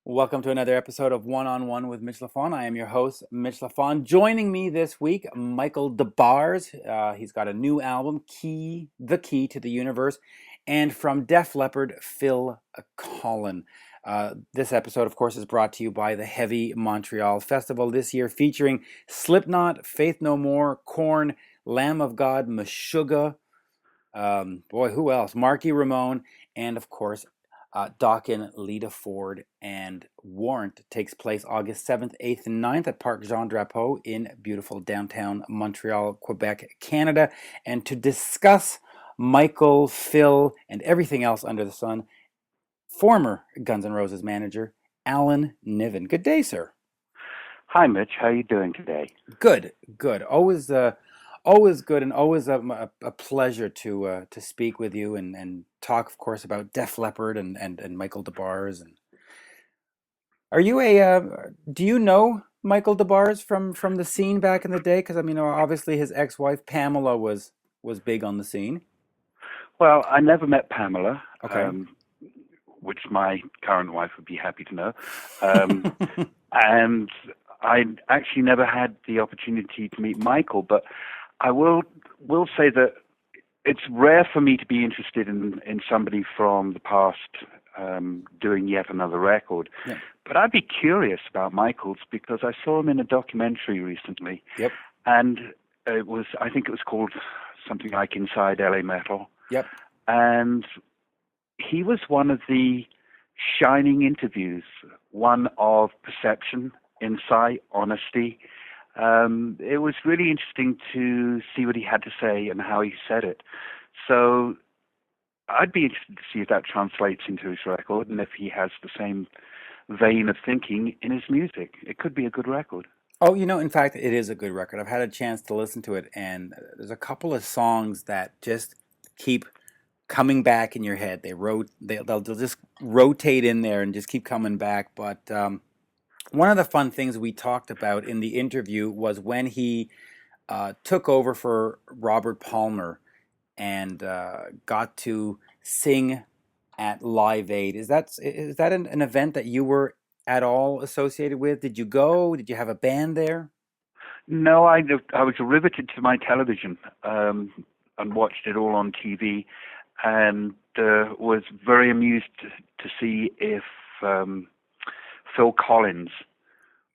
Welcome to another episode of One on One with Mitch Lafon. I am your host, Mitch Lafon. Joining me this week, Michael DeBars. He's got a new album, The Key to the Universe, and from Def Leppard, Phil Collen. This episode, of course, is brought to you by the Heavy Montreal Festival this year, featuring Slipknot, Faith No More, Korn, Lamb of God, Meshuggah, who else? Marky Ramone, and of course, Dokken, Lita Ford, and Warrant takes place August 7th, 8th, and 9th at Parc Jean Drapeau in beautiful downtown Montreal, Quebec, Canada. And to discuss Michael, Phil, and everything else under the sun, former Guns N' Roses manager, Alan Niven. Good day, sir. Hi, Mitch. How are you doing today? Good. Always good, and always a pleasure to speak with you and talk, of course, about Def Leppard and Michael DeBars. And are you do you know Michael DeBars from the scene back in the day? Because I mean, obviously his ex-wife Pamela was big on the scene. Well, I never met Pamela, Okay. which my current wife would be happy to know. And I actually never had the opportunity to meet Michael, but I will say that it's rare for me to be interested in somebody from the past doing yet another record. Yeah. But I'd be curious about Michael's because I saw him in a documentary recently. Yep. And I think it was called something like Inside LA Metal. Yep. And he was one of the shining interviews, one of perception, insight, honesty. It was really interesting to see what he had to say and how he said it. So I'd be interested to see if that translates into his record and if he has the same vein of thinking in his music. It could be a good record. Oh, in fact, it is a good record. I've had a chance to listen to it, and there's a couple of songs that just keep coming back in your head. They'll just rotate in there and just keep coming back. But one of the fun things we talked about in the interview was when he took over for Robert Palmer and got to sing at Live Aid. Is that an event that you were at all associated with? Did you go? Did you have a band there? No, I was riveted to my television and watched it all on TV, and was very amused to see if Phil Collen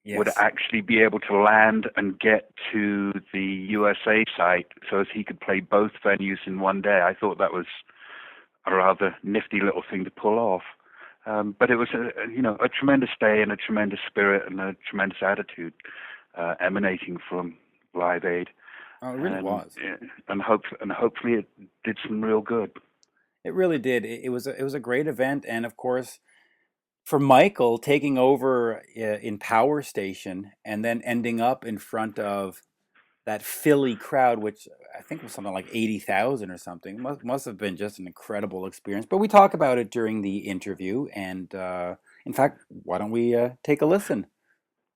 would actually be able to land and get to the USA site so as he could play both venues in one day. I thought that was a rather nifty little thing to pull off. But it was a tremendous day and a tremendous spirit and a tremendous attitude emanating from Live Aid. Oh, it really was. And hopefully it did some real good. It really did. It was a great event, and of course, for Michael taking over in Power Station and then ending up in front of that Philly crowd, which I think was something like 80,000 or something, must have been just an incredible experience. But we talk about it during the interview, and in fact, why don't we take a listen?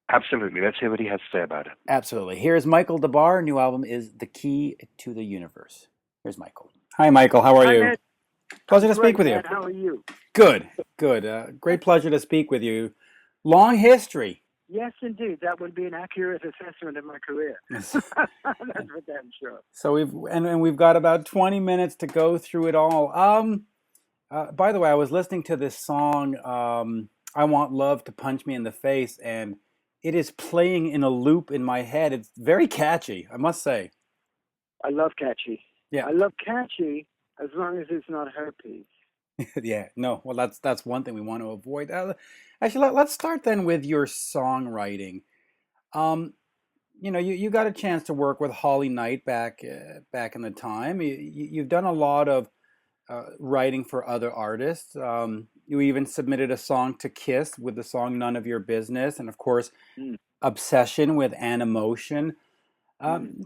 Absolutely. Let's hear what he has to say about it. Absolutely. Here's Michael DeBar. New album is The Key to the Universe. Here's Michael. Hi, Michael. How are you? Matt. Pleasure to speak with you. Matt. How are you? Good. Great pleasure to speak with you. Long history. Yes, indeed. That would be an accurate assessment of my career. That's for damn sure. So we've got about 20 minutes to go through it all. By the way, I was listening to this song, I Want Love to Punch Me in the Face, and it is playing in a loop in my head. It's very catchy, I must say. I love catchy. Yeah. I love catchy as long as it's not herpes. Yeah, no. Well, that's one thing we want to avoid. Actually, let's start then with your songwriting. You got a chance to work with Holly Knight back in the time. You've done a lot of writing for other artists. You even submitted a song to Kiss with the song "None of Your Business," and of course, "Obsession" with Animotion.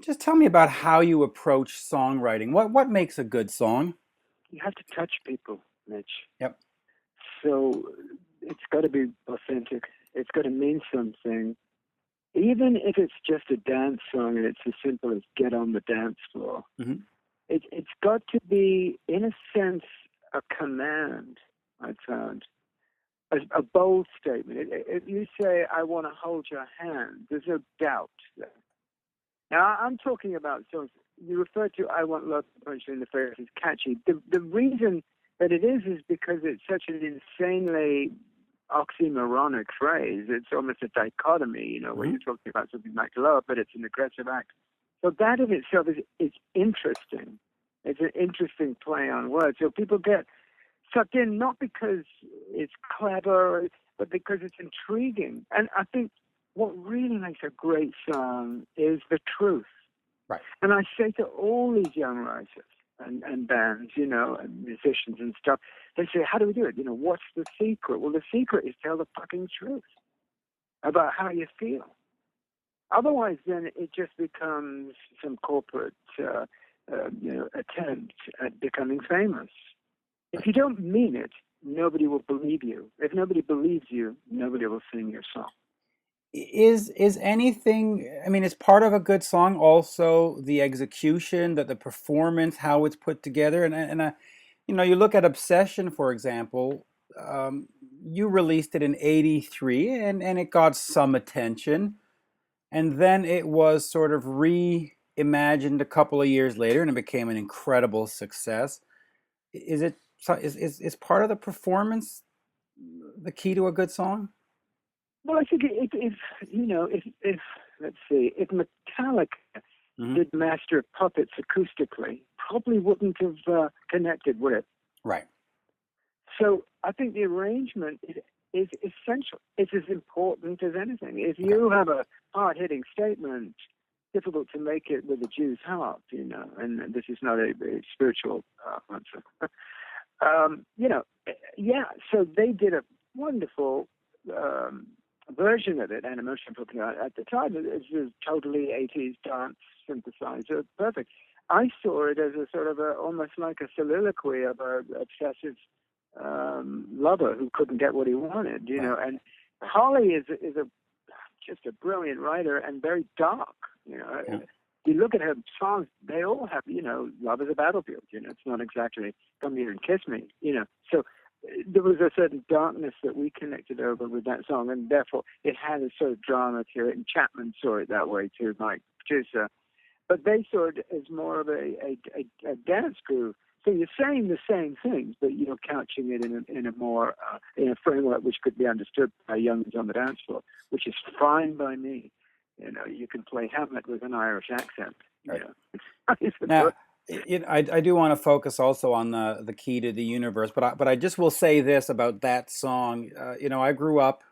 Just tell me about how you approach songwriting. What makes a good song? You have to touch people, Mitch. Yep. So it's got to be authentic. It's got to mean something. Even if it's just a dance song and it's as simple as "Get on the Dance Floor," it's got to be, in a sense, a command, I've found. a bold statement. If you say, I want to hold your hand, there's no doubt there. Now, I'm talking about songs. You referred to I Want Love to Punch You in the Face as catchy. The reason that it is because it's such an insanely oxymoronic phrase. It's almost a dichotomy, you know, where you're talking about something like love, but it's an aggressive act. So that in itself is interesting. It's an interesting play on words. So people get sucked in not because it's clever, but because it's intriguing. And I think what really makes a great song is the truth. Right. And I say to all these young writers and bands, you know, and musicians and stuff, they say, how do we do it? You know, what's the secret? Well, the secret is tell the fucking truth about how you feel. Otherwise, then it just becomes some corporate, attempt at becoming famous. If you don't mean it, nobody will believe you. If nobody believes you, nobody will sing your song. Is anything, I mean, is part of a good song also the execution, the performance, how it's put together? And you know, you look at Obsession, for example, you released it in '83 and it got some attention. And then it was sort of reimagined a couple of years later and it became an incredible success. Is part of the performance the key to a good song? Well, I think if let's see, if Metallica did Master of Puppets acoustically, probably wouldn't have connected with it. Right. So I think the arrangement is essential. It's as important as anything. If you have a hard-hitting statement, difficult to make it with a Jew's harp, you know, and this is not a spiritual answer. So they did a wonderful version of it, Animotion, at the time. It was totally 80s dance synthesizer, perfect. I saw it as a sort of almost like a soliloquy of an obsessive lover who couldn't get what he wanted, you know. And Holly is just a brilliant writer and very dark, you know. Yeah. You look at her songs; they all have, you know, love is a battlefield. You know, it's not exactly come here and kiss me, you know. So there was a certain darkness that we connected over with that song, and therefore it had a sort of drama to it. And Chapman saw it that way too, my producer. But they saw it as more of a dance groove. So you're saying the same things, but you're couching it in a more in a framework which could be understood by youngsters on the dance floor, which is fine by me. You know, you can play Hamlet with an Irish accent. Right. You know? Now, I do want to focus also on the key to the universe, but I just will say this about that song. You know, I grew up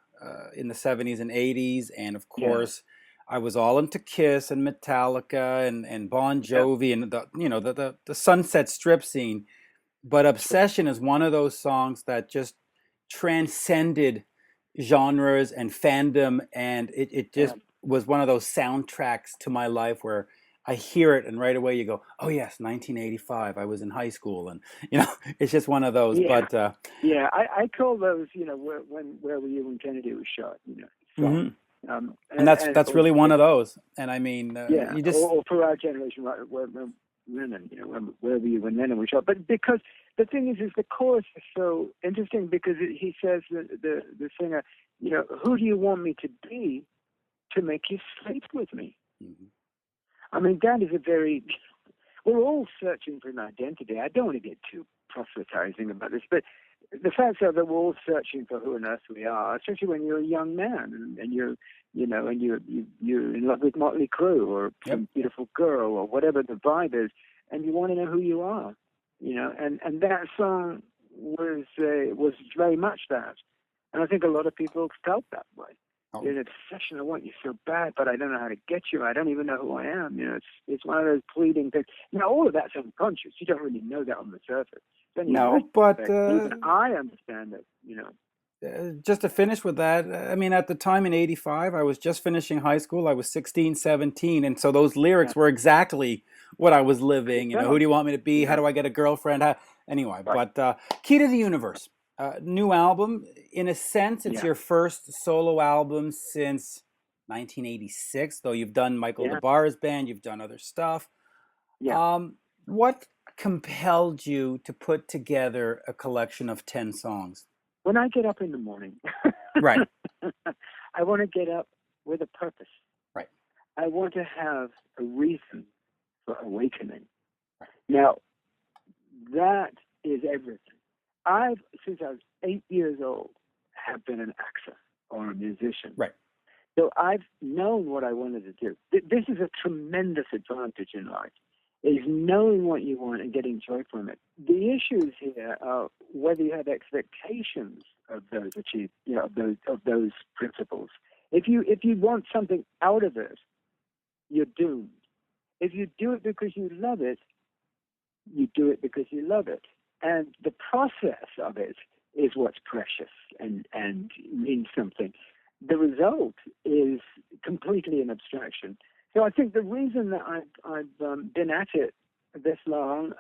in the '70s and '80s, and of course. Yeah. I was all into Kiss and Metallica and Bon Jovi and the Sunset Strip scene, but Obsession is one of those songs that just transcended genres and fandom, and it just was one of those soundtracks to my life where I hear it and right away you go, oh yes, 1985, I was in high school, and you know, it's just one of those. Yeah. But I call those, you know, where were you when Kennedy was shot, you know. So, and that's really one of those. And I mean, you just or for our generation, where Lennon, you know, where were you when Lennon was shot? But because the thing is the chorus is so interesting because he says the singer, you know, who do you want me to be to make you sleep with me? Mm-hmm. I mean, that is we're all searching for an identity. I don't want to get too proselytizing about this, but the fact is that we're all searching for who on earth we are, especially when you're a young man and you're in love with Motley Crue or some beautiful girl or whatever the vibe is, and you want to know who you are, you know. And that song was very much that, and I think a lot of people felt that way. In Obsession, I want you so bad, but I don't know how to get you. I don't even know who I am. You know, it's one of those pleading things. Now, all of that's unconscious. You don't really know that on the surface. But even I understand it. You know. Just to finish with that, I mean, at the time in '85, I was just finishing high school. I was 16, 17, and so those lyrics were exactly what I was living. You know, who do you want me to be? How do I get a girlfriend? Anyway, but Key to the Universe. New album. In a sense, it's your first solo album since 1986, though you've done Michael DeBar's band, you've done other stuff. What compelled you to put together a collection of 10 songs? when I get up in the morning, Right. I want to get up with a purpose. Right. I want to have a reason for awakening. Now, that is everything. Since I was 8 years old, have been an actor or a musician. Right. So I've known what I wanted to do. This is a tremendous advantage in life, is knowing what you want and getting joy from it. The issues here are whether you have expectations of those of those principles. If you want something out of it, you're doomed. If you do it because you love it, you do it because you love it. And the process of it is what's precious and means something. The result is completely an abstraction. So I think the reason that I've been at it this long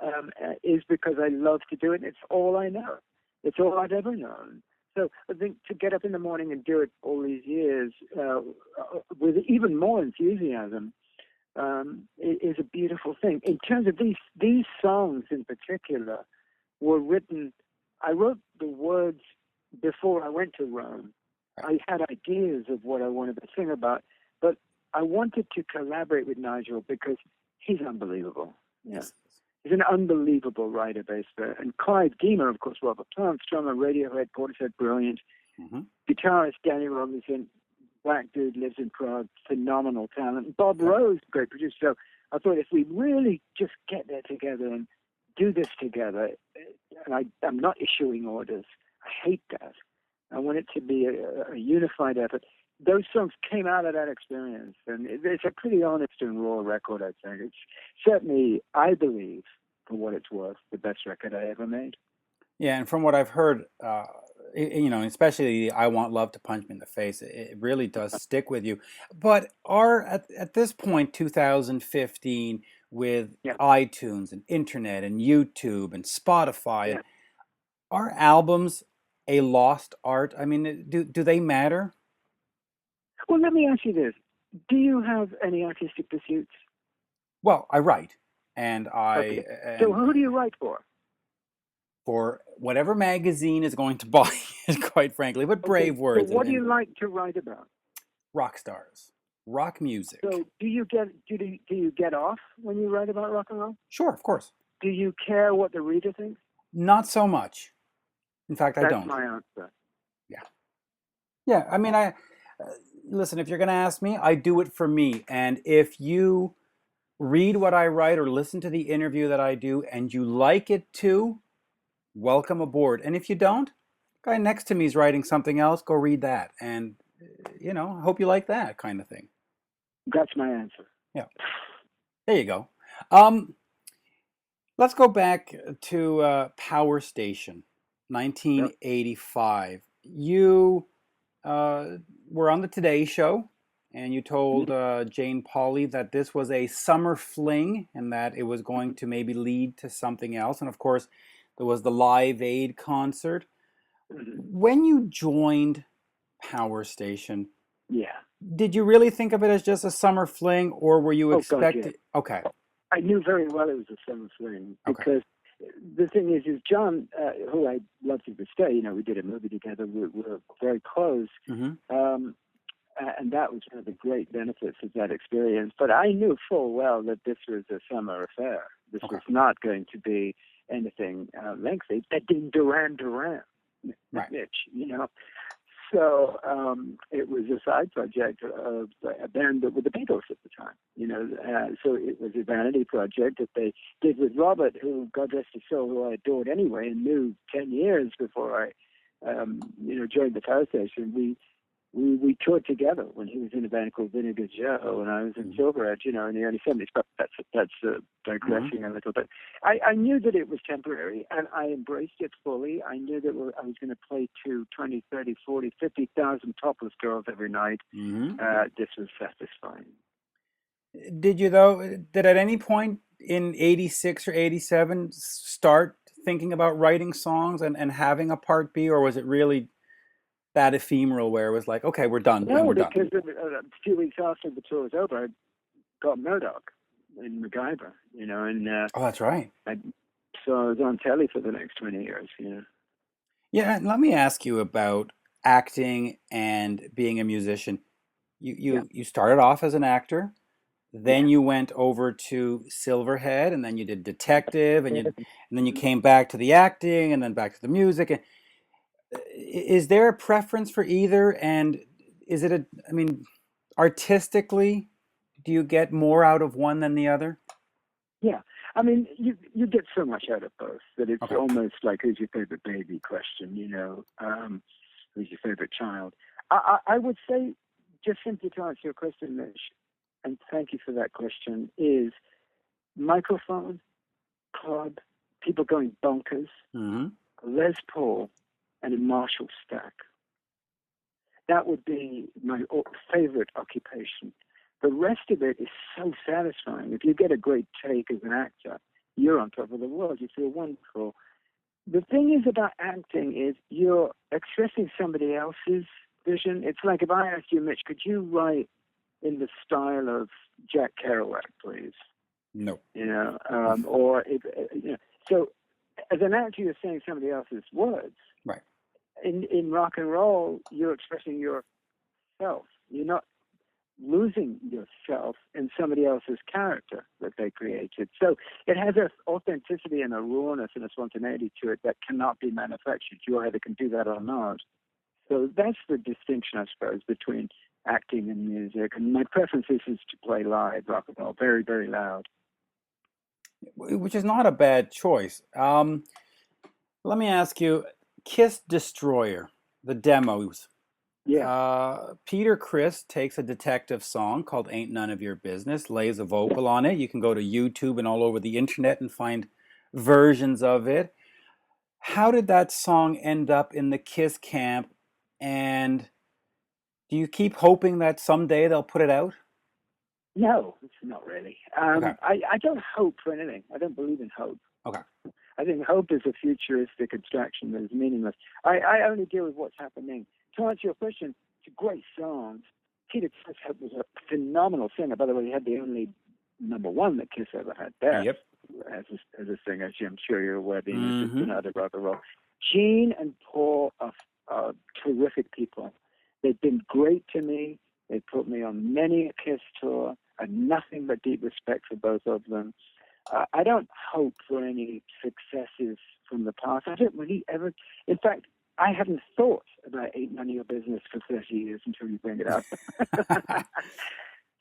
is because I love to do it. It's all I know. It's all I've ever known. So I think to get up in the morning and do it all these years with even more enthusiasm is a beautiful thing. In terms of these songs in particular were written, I wrote the words before I went to Rome. I had ideas of what I wanted to sing about, but I wanted to collaborate with Nigel because he's unbelievable. Yes. He's an unbelievable writer, bass player. And Clive Deemer, of course, Robert Plant, drummer, Radiohead, Portishead, brilliant. Mm-hmm. Guitarist, Danny Robinson, black dude, lives in Prague, phenomenal talent. Bob Rose, great producer. So I thought if we really just get there together and do this together, and I'm not issuing orders. I hate that. I want it to be a unified effort. Those songs came out of that experience, and it's a pretty honest and raw record, I think. It's certainly, I believe, for what it's worth, the best record I ever made. Yeah, and from what I've heard, especially I Want Love to Punch Me in the Face, it really does stick with you. But at this point, 2015, with iTunes and internet and YouTube and Spotify, are albums a lost art? I mean, do they matter? Well, let me ask you this. Do you have any artistic pursuits? Well, I write, and I... Okay. So who do you write for? For whatever magazine is going to buy it, quite frankly, but brave words. So what do you like to write about? Rock stars, rock music. So do you get off when you write about rock and roll? Sure, of course. Do you care what the reader thinks? Not so much. In fact, I don't. That's my answer. Yeah. Yeah, I mean, listen, if you're going to ask me, I do it for me. And if you read what I write or listen to the interview that I do and you like it too, welcome aboard. And if you don't, the guy next to me is writing something else, go read that. And, I hope you like that kind of thing. That's my answer. Yeah. There you go. Let's go back to Power Station, 1985. You were on the Today Show, and you told Jane Pauley that this was a summer fling and that it was going to maybe lead to something else. And, of course, there was the Live Aid concert. When you joined Power Station, did you really think of it as just a summer fling, or were you expecting... Okay. I knew very well it was a summer fling because the thing is John, who I love to this day, we did a movie together, we were very close, and that was one of the great benefits of that experience. But I knew full well that this was a summer affair. This was not going to be anything lengthy. That didn't Duran, Mitch, So it was a side project of a band with the Beatles at the time, so it was a vanity project that they did with Robert, who, God rest his soul, who I adored anyway and knew 10 years before I, joined the Power Station. We toured together when he was in a band called Vinegar Joe and I was in Silver Edge, in the early 70s. But that's digressing a little bit. I knew that it was temporary, and I embraced it fully. I knew that I was going to play to 20, 30, 40, 50,000 topless girls every night. This was satisfying. Did you, though, at any point in 86 or 87 start thinking about writing songs and having a part B, or was it really that ephemeral where it was like, okay, we're done. No, we're because done. A few weeks after the tour was over, I got Murdoch in MacGyver, and oh, that's right. So I was on telly for the next 20 years, Yeah, and let me ask you about acting and being a musician. You Yeah, you you started off as an actor, then yeah. you went over to Silverhead, and then you did detective, and then you Mhm. came back to the acting, and then back to the music. And is there a preference for either? And is it I mean, artistically, do you get more out of one than the other? Yeah, I mean, you get so much out of both that it's Okay. almost like who's your favorite baby question, who's your favorite child? I would say, just simply to answer your question, Mitch, and thank you for that question, is microphone, club, people going bonkers, Mm-hmm. Les Paul, and a Marshall stack. That would be my favorite occupation. The rest of it is so satisfying. If you get a great take as an actor, you're on top of the world. You feel wonderful. The thing is about acting is you're expressing somebody else's vision. It's like if I asked you, Mitch, could you write in the style of Jack Kerouac, please? No. Or if so as an actor, you're saying somebody else's words. Right. In rock and roll, you're expressing yourself. You're not losing yourself in somebody else's character that they created. So it has an authenticity and a rawness and a spontaneity to it that cannot be manufactured. You either can do that or not. So that's the distinction, I suppose, between acting and music. And my preference is to play live rock and roll, very, very loud. Which is not a bad choice. Let me ask you, Kiss Destroyer, the demos. Yeah. Peter Criss takes a detective song called Ain't None of Your Business, lays a vocal on it. You can go to YouTube and all over the internet and find versions of it. How did that song end up in the Kiss camp? And do you keep hoping that someday they'll put it out? No, it's not really. Okay. I don't hope for anything. I don't believe in hope. Okay. I think hope is a futuristic abstraction that is meaningless. I only deal with what's happening. To answer your question, it's a great song. Peter Criss was a phenomenal singer. By the way, he had the only number one that Kiss ever had there. Yep. As a singer, as I'm sure you're aware, being a Mm-hmm. aficionado rock and roll. Gene and Paul are terrific people. They've been great to me. They put me on many a Kiss tour. I have nothing but deep respect for both of them. I don't hope for any successes from the past. I don't really ever. In fact, I haven't thought about Ain't None of Your Business for 30 years until you bring it up.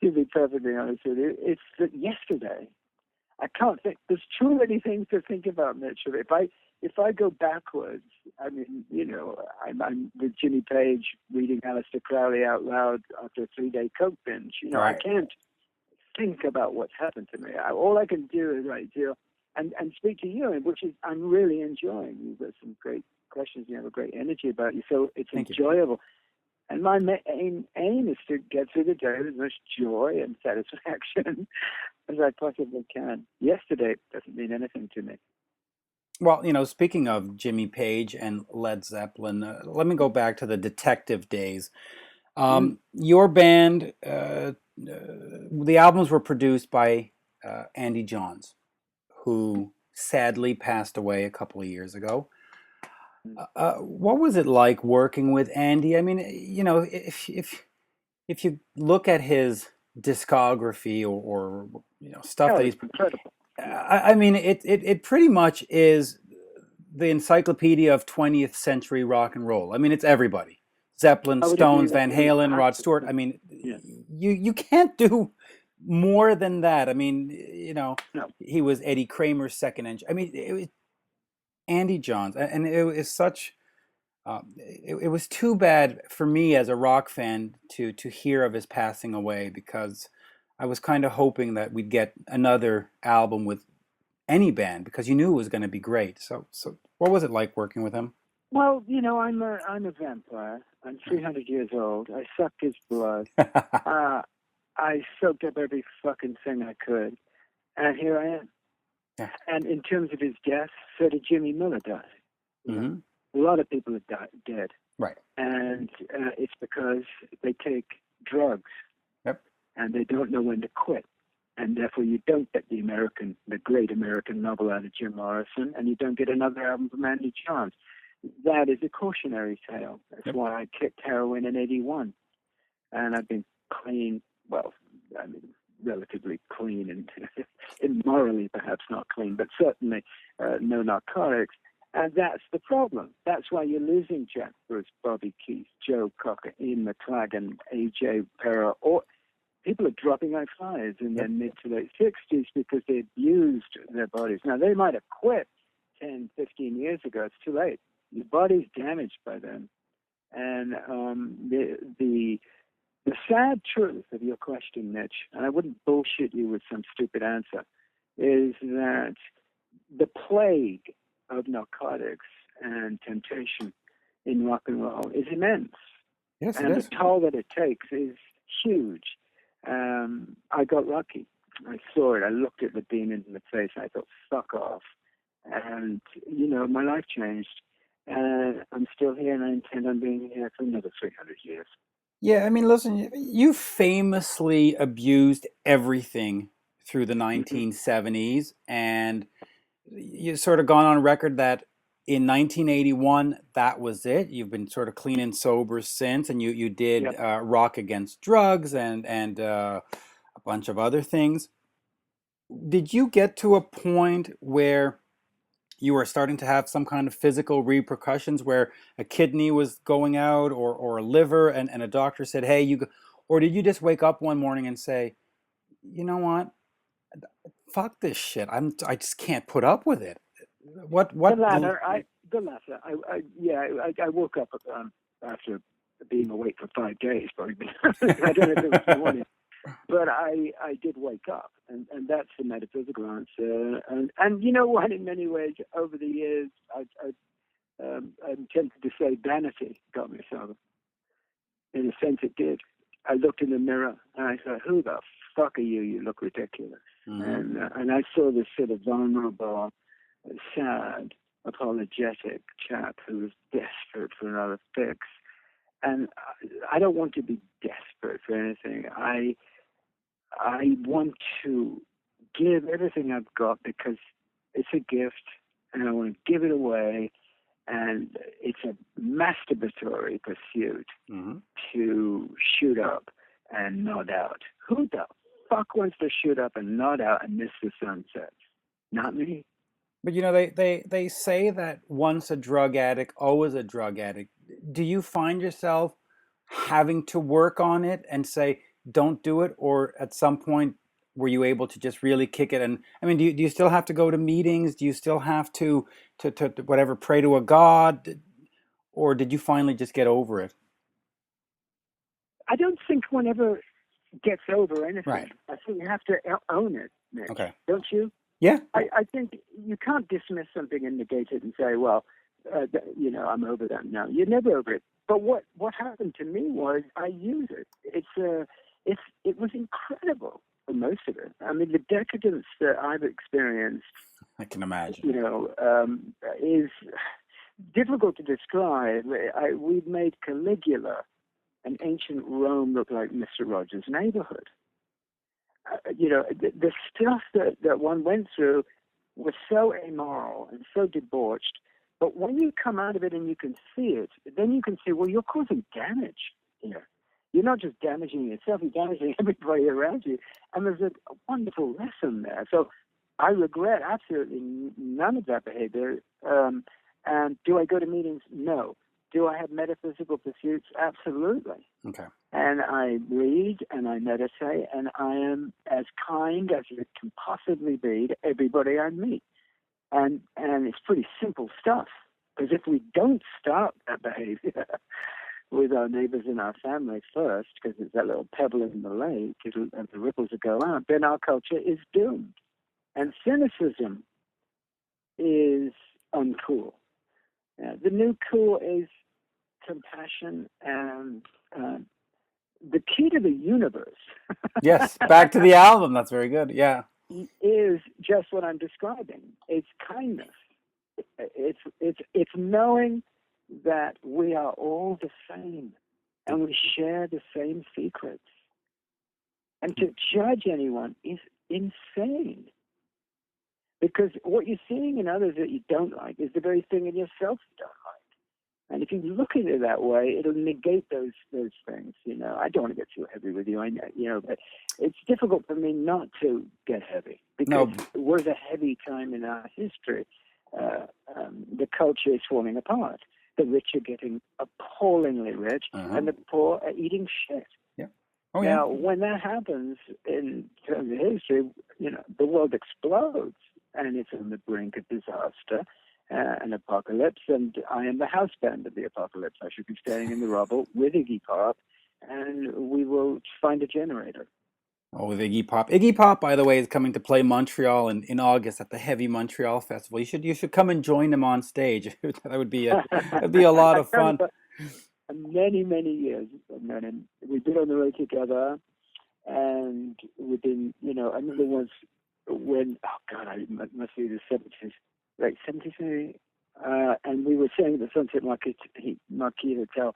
To be perfectly honest with you, it's that yesterday. I can't think. There's too many things to think about, Mitch. If I go backwards, I mean, I'm with Jimmy Page reading Aleister Crowley out loud after a 3-day coke binge. Right. I can't think about what's happened to me. All I can do is write to you and speak to you, which is I'm really enjoying. You've got some great questions. You have a great energy about you, so it's Thank you. enjoyable. And my aim is to get through the day with as much joy and satisfaction as I possibly can. Yesterday doesn't mean anything to me. Well, speaking of Jimmy Page and Led Zeppelin, let me go back to the detective days. Your band, the albums were produced by Andy Johns, who sadly passed away a couple of years ago. What was it like working with Andy? I mean, if you look at his discography or stuff that he's, incredible. I mean, it pretty much is the encyclopedia of 20th century rock and roll. I mean, it's everybody. Zeppelin, I would agree Stones, with Van you. Halen, Rod Stewart. I mean, Yeah. you can't do more than that. I mean, No. he was Eddie Kramer's second engine. I mean, it was Andy Johns, and it was such. It was too bad for me as a rock fan to hear of his passing away, because I was kind of hoping that we'd get another album with any band, because you knew it was going to be great. So what was it like working with him? Well, I'm a vampire. I'm 300 years old. I sucked his blood. I soaked up every fucking thing I could, and here I am. Yeah. And in terms of his death, so did Jimmy Miller die. Mm-hmm. A lot of people are dead. Right. And it's because they take drugs. Yep. And they don't know when to quit. And therefore you don't get the great American novel out of Jim Morrison, and you don't get another album from Andy Johns. that is a cautionary tale. That's why I kicked heroin in '81, and I've been clean. Well, I mean, relatively clean, and immorally perhaps not clean, but certainly no narcotics. And that's the problem. That's why you're losing Jack Bruce, Bobby Keith, Joe Cocker, Ian McLagan, A.J. Perra, or people are dropping like flies in their mid to late 60s because they abused their bodies. Now, they might have quit 10, 15 years ago. It's too late. Your body's damaged by then. And the sad truth of your question, Mitch, and I wouldn't bullshit you with some stupid answer, is that the plague of narcotics and temptation in rock and roll is immense. Yes, and the toll that it takes is huge. I got lucky. I saw it. I looked at the demon in the face. I thought, fuck off. And, my life changed. And I'm still here, and I intend on being here for another 300 years. Yeah, I mean, listen, you famously abused everything through the 1970s, and you sort of gone on record that in 1981, that was it. You've been sort of clean and sober since, and you did Rock Against Drugs and a bunch of other things. Did you get to a point where you were starting to have some kind of physical repercussions, where a kidney was going out or a liver, and a doctor said, hey, or did you just wake up one morning and say, you know what, fuck this shit, I just can't put up with it? What the latter. I woke up after being awake for 5 days, probably. I don't know if it was the morning. But I did wake up, and that's the metaphysical answer. And you know what? In many ways, over the years, I'm tempted to say vanity got me sober. In a sense, it did. I looked in the mirror and I thought, "Who the fuck are you? You look ridiculous." Mm-hmm. And I saw this sort of vulnerable, sad, apologetic chap who was desperate for another fix. And I don't want to be desperate for anything. I want to give everything I've got because it's a gift, and I want to give it away. And it's a masturbatory pursuit to shoot up and nod out. Who the fuck wants to shoot up and nod out and miss the sunset? Not me. But they say that once a drug addict, always a drug addict. Do you find yourself having to work on it and say, don't do it? Or at some point, were you able to just really kick it? And I mean, do you still have to go to meetings? Do you still have to whatever, pray to a god? Or did you finally just get over it? I don't think one ever gets over anything. Right. I think you have to own it, Mitch. Okay. Don't you? Yeah. I think you can't dismiss something and negate it and say, well, I'm over that now. You're never over it. But what happened to me was I use it. It was incredible for most of it. I mean, the decadence that I've experienced, I can imagine, is difficult to describe. We've made Caligula and ancient Rome look like Mr. Rogers' Neighborhood. The stuff that one went through was so immoral and so debauched. But when you come out of it and you can see it, then you can see, well, you're causing damage here. You're not just damaging yourself, you're damaging everybody around you. And there's a wonderful lesson there. So I regret absolutely none of that behavior. And do I go to meetings? No. Do I have metaphysical pursuits? Absolutely. Okay. And I read and I meditate, and I am as kind as it can possibly be to everybody I meet. And it's pretty simple stuff. Because if we don't start that behavior with our neighbors and our family first, because it's that little pebble in the lake, and the ripples will go out, then our culture is doomed. And cynicism is uncool. The new cool is compassion and the key to the universe. Yes, back to the album. That's very good. Yeah. Is just what I'm describing. It's kindness. It's knowing that we are all the same and we share the same secrets. And to judge anyone is insane. Because what you're seeing in others that you don't like is the very thing in yourself you don't like. And if you look at it that way, it'll negate those things. I don't want to get too heavy with you. I know, but it's difficult for me not to get heavy because it was a heavy time in our history. The culture is falling apart. The rich are getting appallingly rich, and the poor are eating shit. Yeah. Now, when that happens in terms of history, the world explodes, and it's on the brink of disaster. An apocalypse, and I am the house band of the apocalypse. I should be staying in the rubble with Iggy Pop, and we will find a generator. Oh, with Iggy Pop. Iggy Pop, by the way, is coming to play Montreal in August at the Heavy Montreal Festival. You should come and join him on stage. That would be a lot of fun. Many years I've known him. We've been on the road together, and we've been. I remember once when I must be the 70s. Late 70s, and we were staying at the Sunset Marquis Hotel,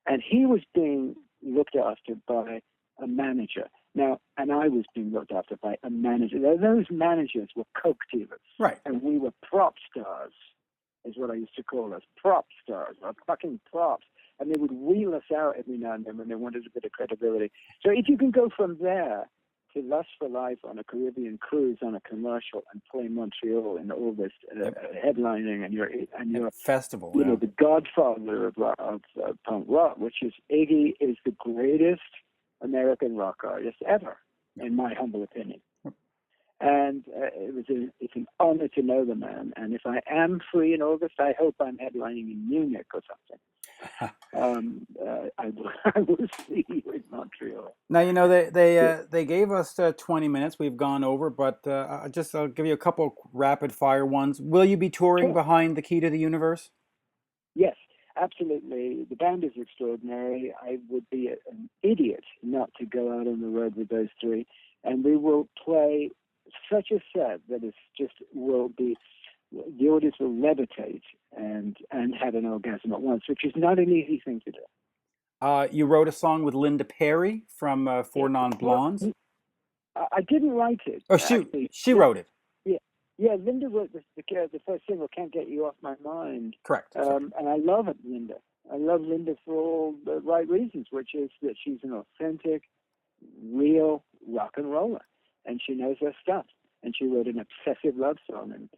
and he was being looked after by a manager. Now, and I was being looked after by a manager. Now, those managers were coke dealers, right? And we were prop stars, is what I used to call us, prop stars, or fucking props. And they would wheel us out every now and then when they wanted a bit of credibility. So if you can go from there to Lust for Life on a Caribbean cruise on a commercial and play Montreal in August, headlining, and you're festival, the godfather of punk rock, which is Iggy is the greatest American rock artist ever, in my humble opinion. And it's an honor to know the man. And if I am free in August, I hope I'm headlining in Munich or something. I will see you in Montreal. Now, they gave us 20 minutes. We've gone over, but I'll give you a couple rapid fire ones. Will you be touring behind the Key to the Universe? Yes, absolutely. The band is extraordinary. I would be an idiot not to go out on the road with those three. And we will play such a set that the audience will levitate and have an orgasm at once, which is not an easy thing to do. You wrote a song with Linda Perry from Four Non-Blondes? I didn't write it. Oh, she wrote it. Yeah, Linda wrote the first single, Can't Get You Off My Mind. Correct. And I love it, Linda. I love Linda for all the right reasons, which is that she's an authentic, real rock and roller. And she knows her stuff. And she wrote an obsessive love song, and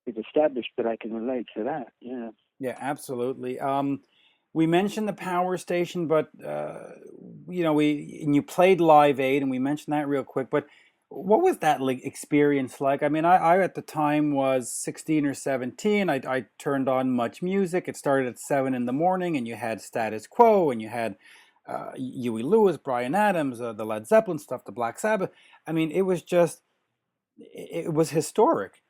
we've established that I can relate to that. Yeah. Yeah, absolutely. We mentioned the Power Station, but you played Live Aid, and we mentioned that real quick. But what was that experience like? I mean, I at the time was 16 or 17. I turned on Much Music. It started at 7 in the morning, and you had Status Quo, and you had Huey Lewis, Bryan Adams, the Led Zeppelin stuff, the Black Sabbath. I mean, it was historic.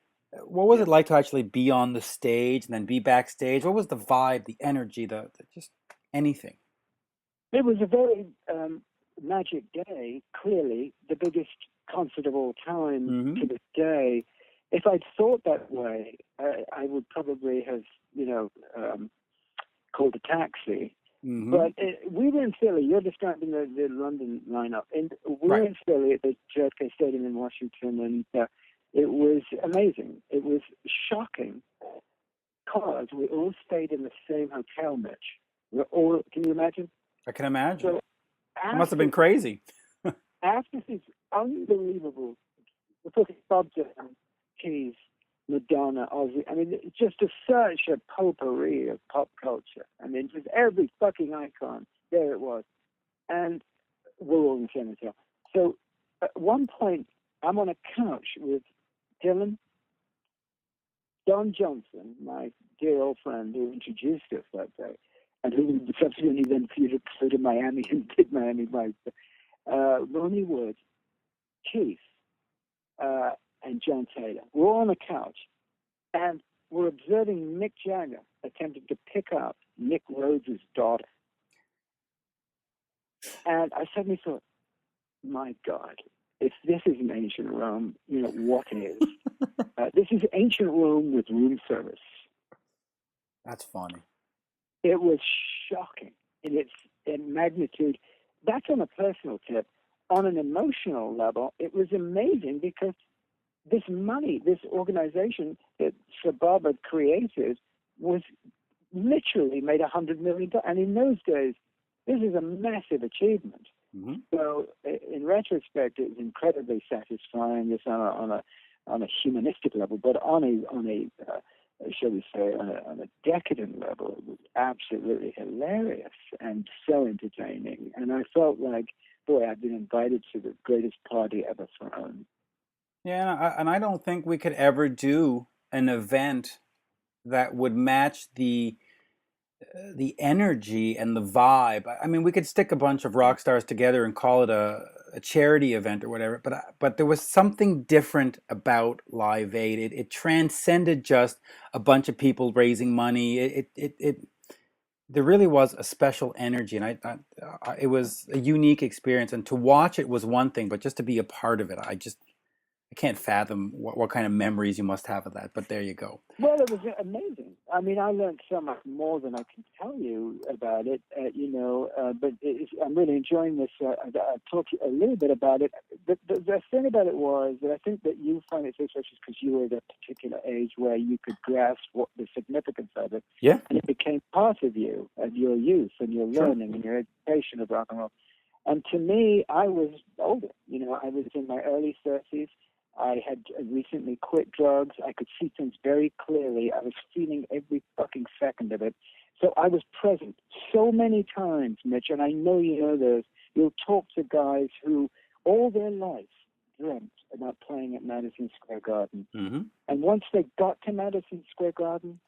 What was it like to actually be on the stage and then be backstage? What was the vibe, the energy, the just anything? It was a very magic day, clearly the biggest concert of all time to this day. If I'd thought that way, I would probably have, called a taxi. But we were in Philly. You're describing the London lineup. And we were in Philly at the JFK Stadium in Washington, and it was amazing. It was shocking because we all stayed in the same hotel, Mitch. Can you imagine? I can imagine. So it must have been crazy. After this unbelievable, we're talking Bob Dylan, Keys, Madonna, Ozzy. I mean, just such a potpourri of pop culture. I mean, just every fucking icon, there it was. And we're all in the same hotel. So at one point, I'm on a couch with Dylan, Don Johnson, my dear old friend who introduced us that day, and who subsequently then flew to Miami and did Miami Vice. Ronnie Wood, Keith, and John Taylor. We're all on a couch, and we're observing Mick Jagger attempting to pick up Nick Rhodes' daughter. And I suddenly thought, my God, if this isn't ancient Rome, what is? This is ancient Rome with room service. That's funny. It was shocking in its magnitude. That's on a personal tip. On an emotional level, it was amazing because this money, this organization that Sir Bob had created was literally made $100 million. And in those days, this is a massive achievement. Mm-hmm. So, in retrospect, it was incredibly satisfying. This on a humanistic level, but on a shall we say, on a decadent level, it was absolutely hilarious and so entertaining. And I felt like, boy, I've been invited to the greatest party ever thrown. Yeah, and I don't think we could ever do an event that would match the energy and the vibe. I mean, we could stick a bunch of rock stars together and call it a charity event or whatever, but there was something different about Live Aid. It transcended just a bunch of people raising money. It there really was a special energy, and it was a unique experience. And to watch it was one thing, but just to be a part of it, I can't fathom what kind of memories you must have of that, but there you go. Well, it was amazing. I mean, I learned so much more than I can tell you about it, but I'm really enjoying this. I'll talk a little bit about it. The thing about it was that I think that you find it so special because you were at a particular age where you could grasp what the significance of it. Yeah. And it became part of you and your youth and your learning and your education of rock and roll. And to me, I was older. I was in my early 30s. I had recently quit drugs. I could see things very clearly. I was feeling every fucking second of it. So I was present so many times, Mitch, and I know you know this. You'll talk to guys who all their life dreamt about playing at Madison Square Garden. Mm-hmm. And once they got to Madison Square Garden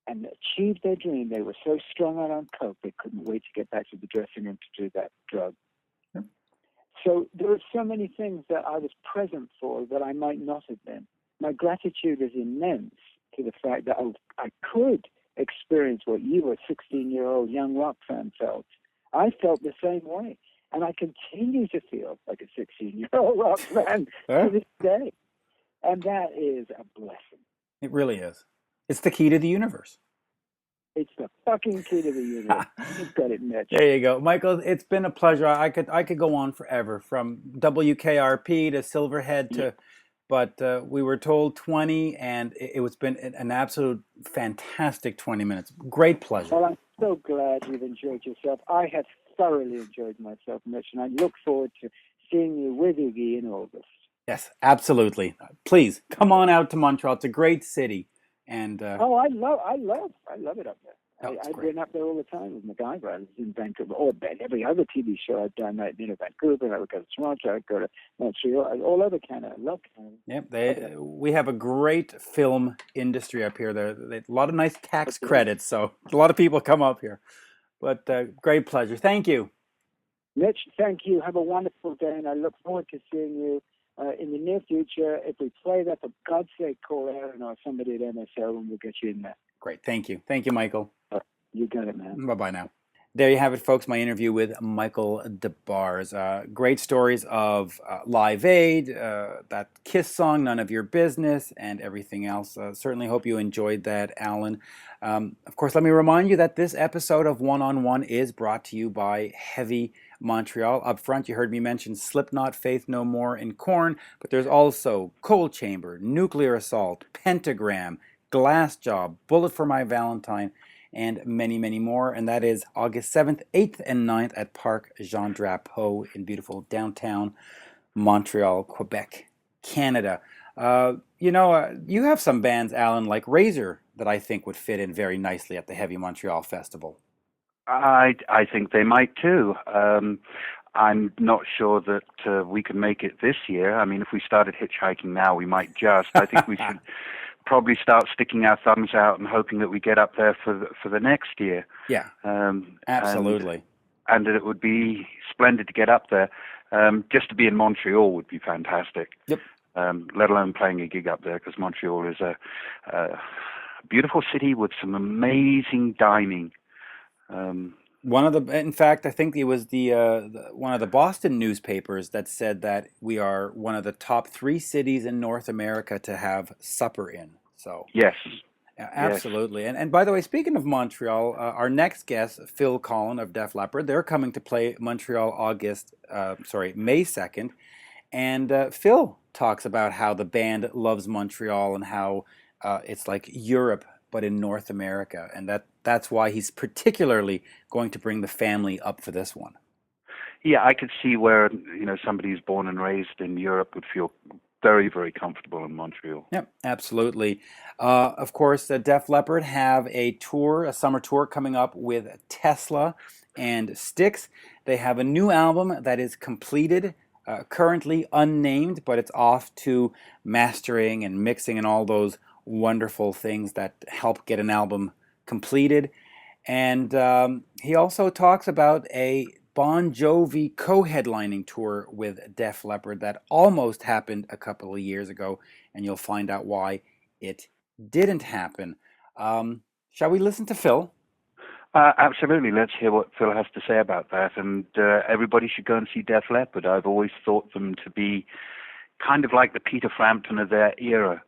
and achieved their dream, they were so strung out on coke, they couldn't wait to get back to the dressing room to do that drug. So there were so many things that I was present for that I might not have been. My gratitude is immense to the fact that I could experience what you, a 16-year-old young rock fan, felt. I felt the same way. And I continue to feel like a 16-year-old rock fan to this day. And that is a blessing. It really is. It's the key to the universe. It's the fucking key to the universe. You've got it, Mitch. There you go, Michael. It's been a pleasure. I could go on forever, from WKRP to Silverhead to, but we were told 20, and it's been an absolute fantastic 20 minutes. Great pleasure. Well, I'm so glad you've enjoyed yourself. I have thoroughly enjoyed myself, Mitch, and I look forward to seeing you with Iggy in August. Yes, absolutely. Please come on out to Montreal. It's a great city. And I love it up there. I've been up there all the time with MacGyver. I was in Vancouver, or every other TV show I've done. Vancouver, I would go to Toronto, I would go to Montreal, all over Canada. I love Canada. Yep, we have a great film industry up here. There a lot of nice tax credits, so a lot of people come up here. But great pleasure. Thank you. Mitch, thank you. Have a wonderful day, and I look forward to seeing you in the near future. If we play that, for God's sake, call Aaron or somebody at MSL and we'll get you in there. Great. Thank you. Thank you, Michael. You got it, man. Bye-bye now. There you have it, folks, my interview with Michael DeBars. Great stories of Live Aid, that Kiss song, None of Your Business, and everything else. Certainly hope you enjoyed that, Alan. Of course, let me remind you that this episode of One on One is brought to you by Heavy Montreal. Up front, you heard me mention Slipknot, Faith No More, and Korn, but there's also Cold Chamber, Nuclear Assault, Pentagram, Glass Job, Bullet for My Valentine, and many, many more. And that is August 7th, 8th, and 9th at Parc Jean Drapeau in beautiful downtown Montreal, Quebec, Canada. You have some bands, Alan, like Razor, that I think would fit in very nicely at the Heavy Montreal Festival. I think they might too. I'm not sure that we can make it this year. I mean, if we started hitchhiking now, we might just. I think we should probably start sticking our thumbs out and hoping that we get up there for the next year. Yeah, absolutely. And that it would be splendid to get up there. Just to be in Montreal would be fantastic. Yep. Let alone playing a gig up there, because Montreal is a beautiful city with some amazing dining. In fact, I think it was one of the Boston newspapers that said that we are one of the top 3 cities in North America to have supper in. So yes, absolutely. Yes. And by the way, speaking of Montreal, our next guest, Phil Collen of Def Leppard, they're coming to play Montreal May 2nd, and Phil talks about how the band loves Montreal and how it's like Europe but in North America, and that's why he's particularly going to bring the family up for this one. Yeah, I could see where somebody who's born and raised in Europe would feel very, very comfortable in Montreal. Yep, absolutely. Of course, Def Leppard have a tour, a summer tour coming up with TESLA and STYX. They have a new album that is completed, currently unnamed, but it's off to mastering and mixing and all those wonderful things that help get an album completed. And he also talks about a Bon Jovi co-headlining tour with Def Leppard that almost happened a couple of years ago, and you'll find out why it didn't happen. Shall we listen to Phil? Absolutely. Let's hear what Phil has to say about that. And everybody should go and see Def Leppard. I've always thought them to be kind of like the Peter Frampton of their era.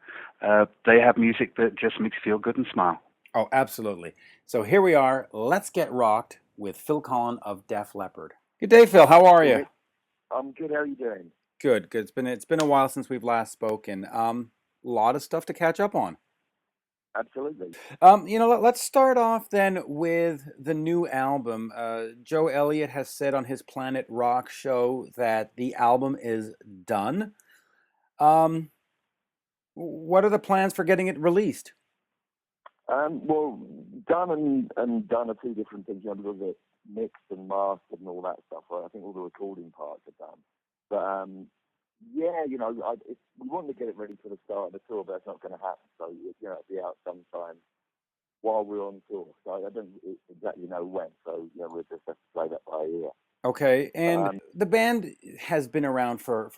They have music that just makes you feel good and smile. Oh, absolutely. So here we are. Let's get rocked with Phil Collen of Def Leppard. Good day, Phil. How are you? I'm good. How are you doing? Good. Good. It's been a while since we've last spoken. A lot of stuff to catch up on. Absolutely. Let's start off then with the new album. Joe Elliott has said on his Planet Rock show that the album is done. What are the plans for getting it released? Well, done and done are two different things. Because it's mixed and mastered and all that stuff. Right? I think all the recording parts are done. But we wanted to get it ready for the start of the tour, but that's not going to happen. So it'll be out sometime while we're on tour. So I don't exactly know when. So we'll just have to play that by ear. Okay, and the band has been around for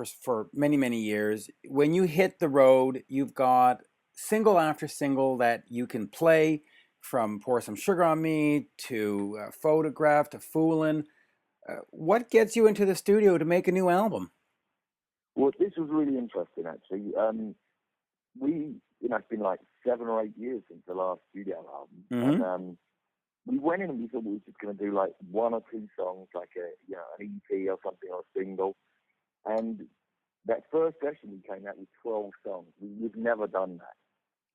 many, many years. When you hit the road, you've got single after single that you can play, from Pour Some Sugar on Me to Photograph to Foolin'. What gets you into the studio to make a new album? Well, this was really interesting, actually. It's been like 7 or 8 years since the last studio album. Mm-hmm. And we went in and we thought we were just going to do like 1 or 2 songs, like an EP or something, or a single. And that first session we came out with 12 songs. We've never done that.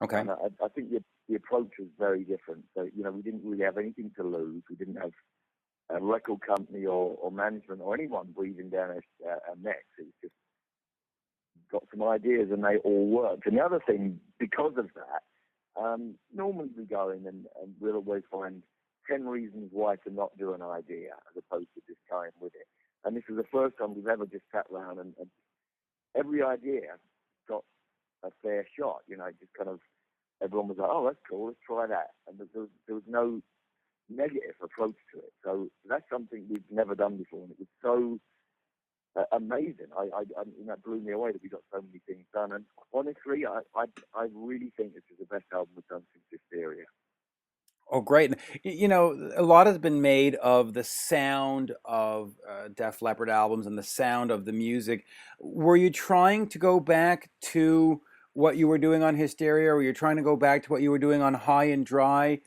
Okay. And I think the approach was very different. So, we didn't really have anything to lose. We didn't have a record company or management or anyone breathing down our necks. It was just got some ideas and they all worked. And the other thing, because of that, normally we go in and we'll always find 10 reasons why to not do an idea as opposed to just going with it. And this is the first time we've ever just sat around and every idea got a fair shot. Just kind of everyone was like, oh, that's cool, let's try that. And there was no negative approach to it. So that's something we've never done before. And it was so amazing. That blew me away that we got so many things done. And honestly, I really think this is the best album we've done since Hysteria. Oh, great. A lot has been made of the sound of Def Leppard albums and the sound of the music. Were you trying to go back to what you were doing on Hysteria, or were you trying to go back to what you were doing on High and Dry,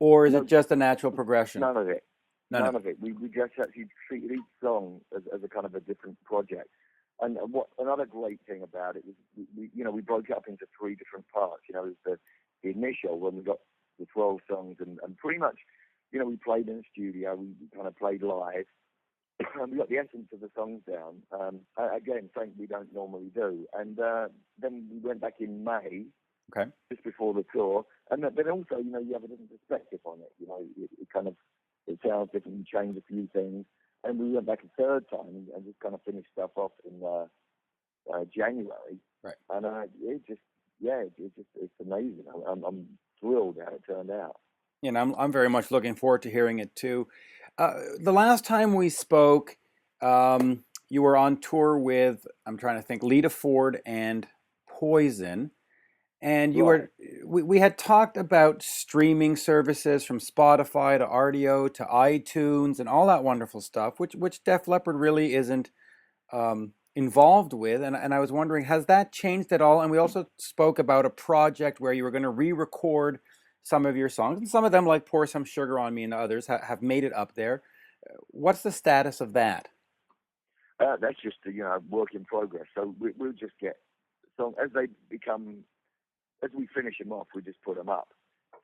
or is it just a natural progression? None of it. None of it. We just actually treated each song as a kind of a different project. And what another great thing about it was, we broke it up into 3 different parts. There's the initial, when we got the 12 songs, and pretty much, we played in the studio, we kind of played live, and we got the essence of the songs down. Again, something we don't normally do. And then we went back in May, okay, just before the tour, and then also, you have a different perspective on it. It sounds different, you change a few things, and we went back a third time and just kind of finished stuff off in January. Right. And it's amazing. I'm thrilled how it turned out. I'm very much looking forward to hearing it too. The last time we spoke, you were on tour with, I'm trying to think, Lita Ford and Poison. And we had talked about streaming services from Spotify to RDO to iTunes and all that wonderful stuff, which Def Leppard really isn't involved with. And I was wondering, has that changed at all? And we also spoke about a project where you were going to re-record some of your songs, and some of them, like Pour Some Sugar on Me and others, have made it up there. What's the status of that? That's just a work in progress. So we'll just get songs as they become. As we finish them off, we just put them up.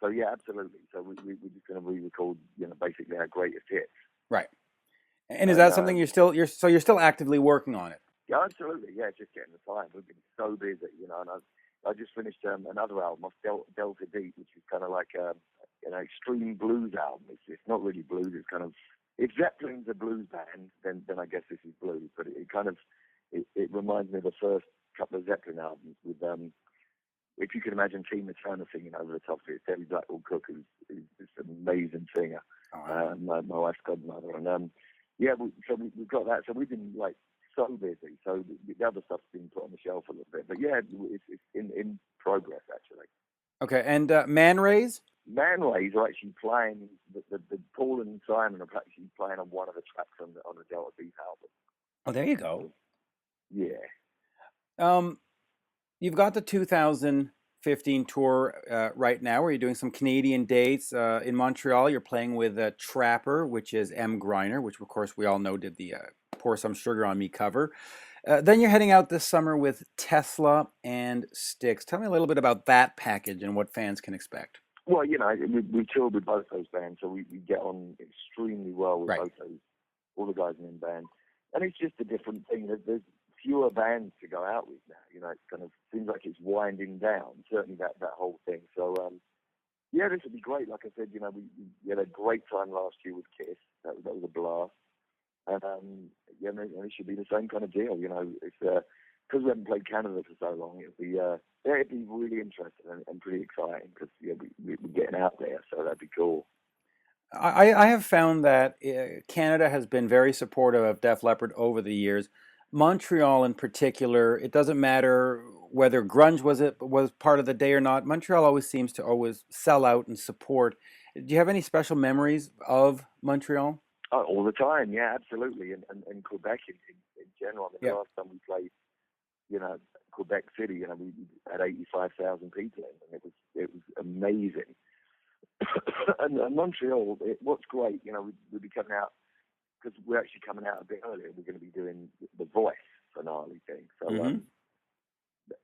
So yeah, absolutely. So we're just going to re-record, basically our greatest hits. Right. And is that something you're still actively working on it? Yeah, absolutely. Yeah, just getting the time. We've been so busy, and I just finished another album off Delta Deep, which is kind of like an extreme blues album. It's not really blues. It's kind of, if Zeppelin's a blues band, then I guess this is blues. But it reminds me of the first couple of Zeppelin albums with if you can imagine Tina Turner singing over the top of it. Debbie Blackwell Cook is an amazing singer. Oh, wow. My wife's godmother, and we've got that. So we've been like so busy. So the other stuff's been put on the shelf a little bit. But yeah, it's in progress actually. Okay, and Man Rays? Man Rays are actually playing. The Paul and Simon are actually playing on one of the tracks on the Delta Beef album. Oh, there you go. Yeah. You've got the 2015 tour right now, where you're doing some Canadian dates in Montreal. You're playing with Trapper, which is M. Griner, which of course we all know did the Pour Some Sugar on Me cover. Then you're heading out this summer with TESLA and STYX. Tell me a little bit about that package and what fans can expect. Well, we toured with both those bands, so we get on extremely well with both those, all the guys in the band. And it's just a different thing. There's fewer bands to go out with now. It kind of seems like it's winding down, certainly that whole thing. So, yeah, this would be great. Like I said, we had a great time last year with Kiss. That was a blast. And, it should be the same kind of deal. It's because we haven't played Canada for so long, it'd be really interesting and pretty exciting because we're getting out there, so that'd be cool. I have found that Canada has been very supportive of Def Leppard over the years. Montreal in particular, it doesn't matter whether grunge was part of the day or not. Montreal always seems to always sell out and support. Do you have any special memories of Montreal? Oh, all the time, yeah, absolutely. And Quebec in general. I mean, the last time we played, Quebec City, we had 85,000 people in, and it was amazing. and Montreal, what's great, we'll be coming out, because we're actually coming out a bit earlier. We're going to be doing the Voice finale thing. So,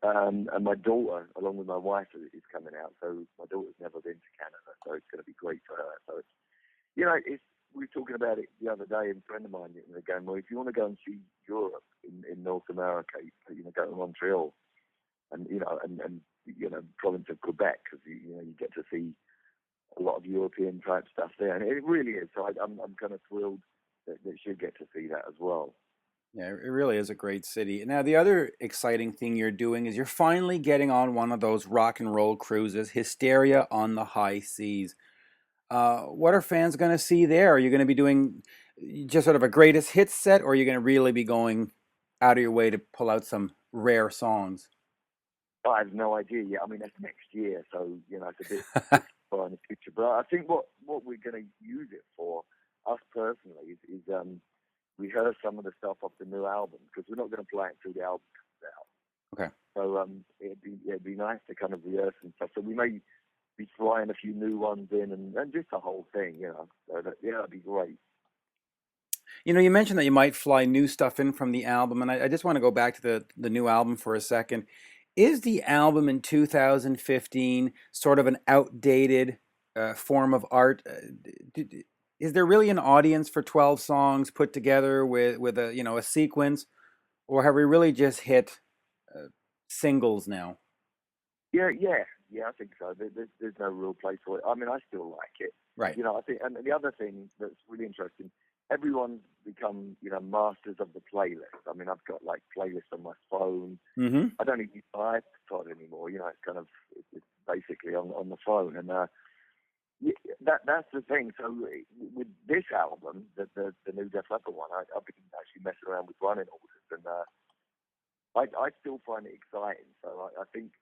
and my daughter, along with my wife, is coming out. So my daughter's never been to Canada, so it's going to be great for her. So it's we were talking about it the other day, and a friend of mine, they're going, well, if you want to go and see Europe in North America, go to Montreal, and province of Quebec, because you get to see a lot of European type stuff there, and it really is. So I'm kind of thrilled that she'll get to see that as well. Yeah, it really is a great city. Now, the other exciting thing you're doing is you're finally getting on one of those rock and roll cruises, Hysteria on the High Seas. What are fans going to see there? Are you going to be doing just sort of a greatest hits set, or are you going to really be going out of your way to pull out some rare songs? I have no idea yet. I mean, that's next year, so it's a bit far in the future. But I think what we're going to use it for, us personally, is rehearse some of the stuff off the new album, because we're not going to play it until the album comes out. Okay. So it'd be nice to kind of rehearse and stuff. So we may be trying a few new ones in, and just the whole thing, So that'd be great. You mentioned that you might fly new stuff in from the album, and I just want to go back to the new album for a second. Is the album in 2015 sort of an outdated form of art? Is there really an audience for 12 songs put together with a sequence, or have we really just hit singles now? Yeah, I think so. There's no real place for it. I mean, I still like it. Right. I think, and the other thing that's really interesting, everyone's become, masters of the playlist. I mean, I've got like playlists on my phone. Mm-hmm. I don't even use my iPod anymore. It's kind of, it's basically on the phone. And that's the thing. So with this album, the new Def Leppard one, I've been actually messing around with running orders, and I still find it exciting. So I think,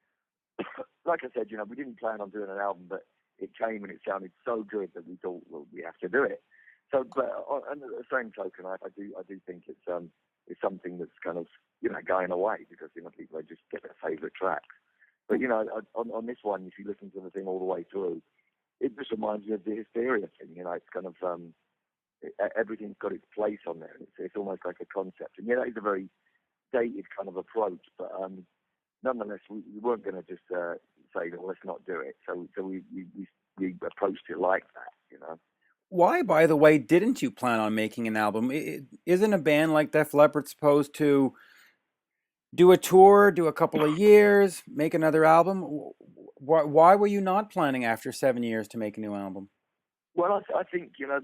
like I said, we didn't plan on doing an album, but it came and it sounded so good that we thought, well, we have to do it. So, but on the same token, I do think it's something that's kind of going away, because people just get their favourite tracks. But on this one, if you listen to the thing all the way through, it just reminds me of the Hysteria thing. It's kind of everything's got its place on there. It's almost like a concept, and that is a very dated kind of approach, but nonetheless, we weren't going to just say, well, let's not do it. So we we approached it like that, you know. Why, by the way, didn't you plan on making an album? Isn't a band like Def Leppard supposed to do a tour, do a couple of years, make another album? Why were you not planning after 7 years to make a new album? Well, I think, you know,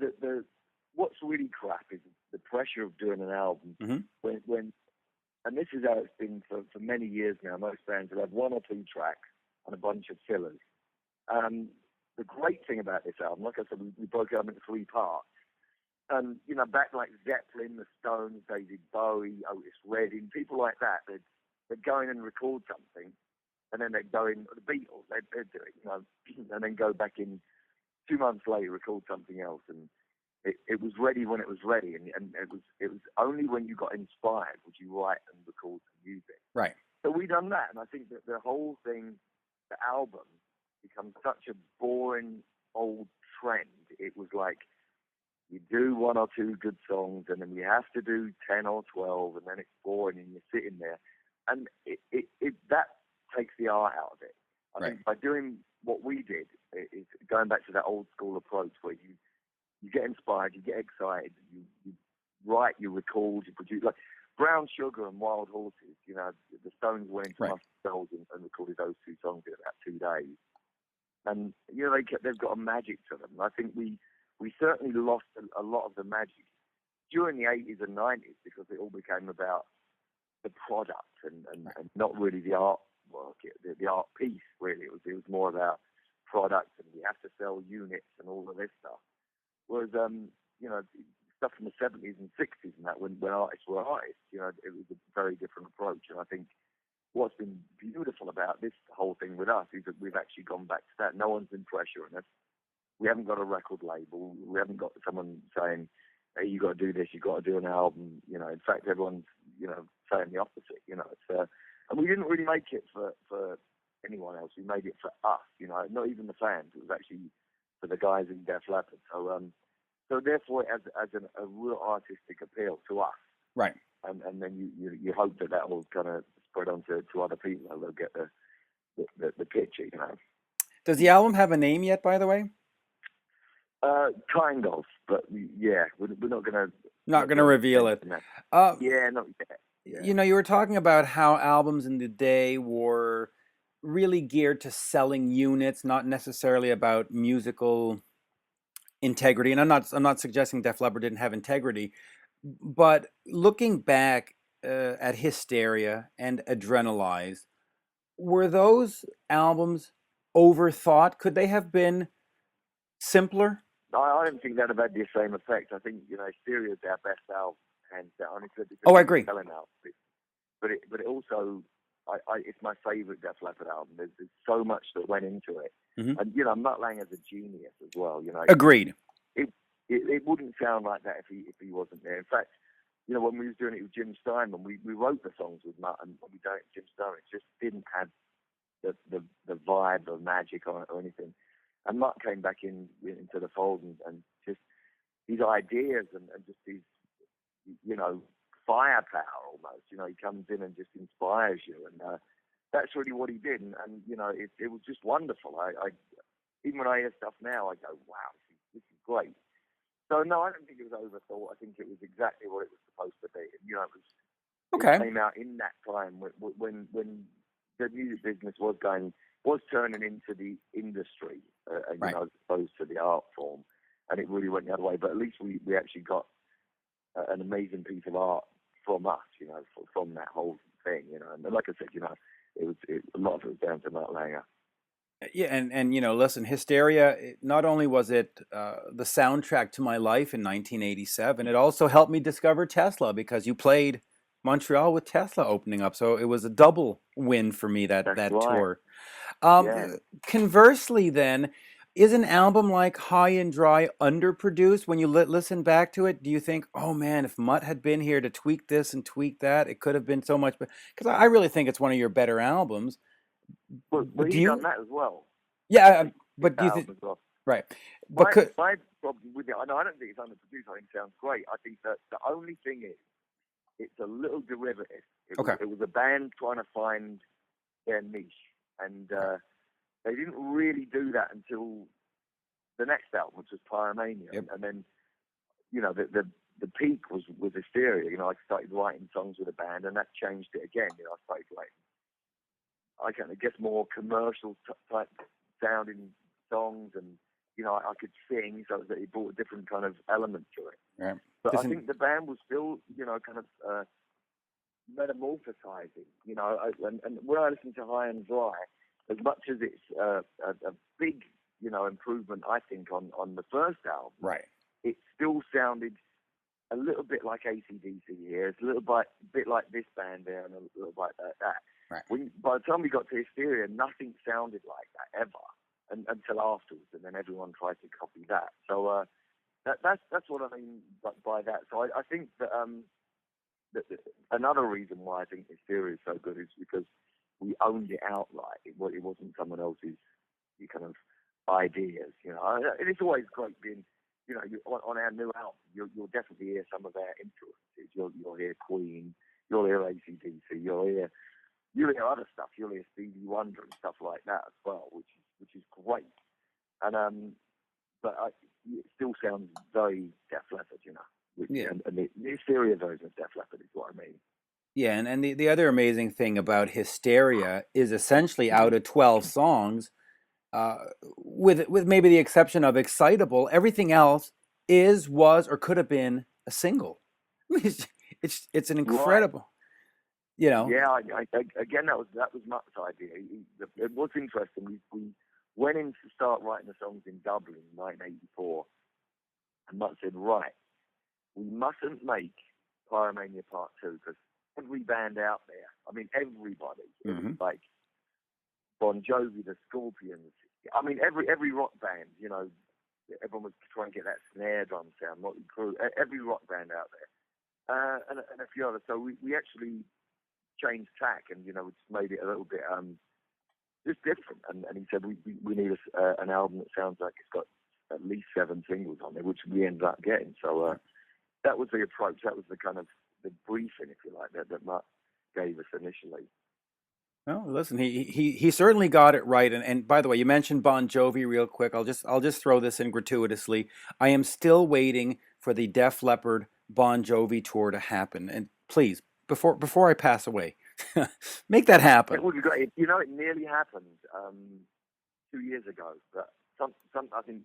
what's really crap is the pressure of doing an album when and this is how it's been for many years now. Most bands will have 1 or 2 tracks and a bunch of fillers. The great thing about this album, like I said, we broke it up into 3 parts. You know, back like Zeppelin, the Stones, David Bowie, Otis Redding, people like that, they'd go in and record something, and then they'd go in, the Beatles, they'd do it, you know, and then go back in 2 months later, record something else, and it was ready when it was ready, and it was only when you got inspired would you write and record some music. Right. So we done that, and I think that the whole thing, the album, becomes such a boring old trend. It was like you do 1 or 2 good songs, and then you have to do 10 or 12, and then it's boring, and you're sitting there, and it that takes the art out of it. I think by doing what we did, is going back to that old school approach where you get inspired, you get excited, you write, you record, you produce. Like Brown Sugar and Wild Horses, you know, the Stones went into Montreal and recorded those 2 songs in about 2 days. And, you know, they've got a magic to them. I think we certainly lost a lot of the magic during the 80s and 90s because it all became about the product and not really the artwork, the art piece, really. It was more about product, and we have to sell units and all of this stuff. Whereas, you know, stuff from the 70s and 60s and that, when artists were artists, you know, it was a very different approach. And I think what's been beautiful about this whole thing with us is that we've actually gone back to that. No one's been pressuring us. We haven't got a record label. We haven't got someone saying, hey, you got to do this, you got to do an album. You know, in fact, everyone's, you know, saying the opposite. You know, it's and we didn't really make it for anyone else. We made it for us. You know, not even the fans. It was actually for the guys in Def Leppard. So therefore, it has a real artistic appeal to us. Right. And then you hope that will kind of spread on to other people. They'll get the picture, you know. Does the album have a name yet, by the way? Kind of, but yeah, we're not gonna reveal it. Yeah, not yet. Yeah. You know, you were talking about how albums in the day were really geared to selling units, not necessarily about musical integrity. And I'm not suggesting Def Leppard didn't have integrity, but looking back at Hysteria and Adrenalize, were those albums overthought? Could they have been simpler? I don't think that have had the same effect. I think, you know, Hysteria is our best album, hands down. I agree. But it also, it's my favourite Def Leppard album. There's so much that went into it, and you know, Mutt Lange is a genius as well. You know, agreed. It wouldn't sound like that if he wasn't there. In fact, you know, when we was doing it with Jim Steinman, we wrote the songs with Mutt, and when we done it with Jim Steinman, it just didn't have the vibe or magic on it or anything. And Mutt came back into the fold and just his ideas and just his, you know, firepower almost. You know, he comes in and just inspires you, and that's really what he did. And you know, it was just wonderful. I even when I hear stuff now, I go, wow, this is great. So no, I don't think it was overthought. I think it was exactly what it was supposed to be. You know, it came out in that time when the music business was turning into the industry, you know, as opposed to the art form, and it really went the other way. But at least we actually got an amazing piece of art from us, you know, from that whole thing, you know. And like I said, you know, a lot of it was down to Mutt Lange. Yeah, and you know, listen, Hysteria, not only was it the soundtrack to my life in 1987, it also helped me discover Tesla, because you played Montreal with Tesla opening up, so it was a double win for me that tour. Conversely, then, is an album like High and Dry underproduced? When you listen back to it, do you think, oh man, if Mutt had been here to tweak this and tweak that, it could have been so much better? Because I really think it's one of your better albums. Well, he's done that as well. Yeah, but do you think? Well. Right. But my problem with it, I don't think it's underproduced. I think it sounds great. I think that the only thing is, it's a little derivative. It was a band trying to find their niche, and they didn't really do that until the next album, which was Pyromania, Yep. and then the peak was Hysteria. I started writing songs with a band, and that changed it again. I started writing, I guess, more commercial type sounding songs, and I could sing, so that it brought a different kind of element to it. Right. But I think the band was still, kind of metamorphosizing. And when I listen to High and Dry, as much as it's a big, improvement, I think, on the first album, Right. it still sounded a little bit like AC/DC here. It's a little bit like this band there, and a little bit like that. Right. By the time we got to Hysteria, nothing sounded like that ever, until afterwards, and then everyone tried to copy that. So that's what I mean by that. So I think that, another reason why I think Hysteria is so good is because we owned it outright. It wasn't someone else's kind of ideas. And it's always great being, on our new album, you'll definitely hear some of our influences. You'll hear Queen, you'll hear AC/DC, you'll hear other stuff. You'll hear Stevie Wonder and stuff like that as well, which is great. And but it still sounds very Def Leppard, Yeah. And the Hysteria version of Def Leppard is what I mean. Yeah, and the other amazing thing about Hysteria is essentially out of 12 songs, with maybe the exception of Excitable, everything else was, or could have been a single. I mean, it's an incredible, Yeah, again, that was Matt's idea. It was interesting. We went in to start writing the songs in Dublin in 1984, and Matt said, right, we mustn't make Pyromania Part 2 because every band out there, I mean, everybody, like Bon Jovi, the Scorpions, I mean, every rock band, everyone was trying to get that snare drum sound, Motley Crue, every rock band out there, and a few others. So we actually changed tack, and we just made it a little bit just different. And he said we need an album that sounds like it's got at least 7 singles on it, which we ended up getting. So that was the approach. That was the kind of the briefing, if you like, that Matt gave us initially. No, listen, he certainly got it right. And by the way, you mentioned Bon Jovi real quick. I'll just throw this in gratuitously. I am still waiting for the Def Leppard Bon Jovi tour to happen. And please, before I pass away, make that happen. It would be great. It nearly happened 2 years ago. But I think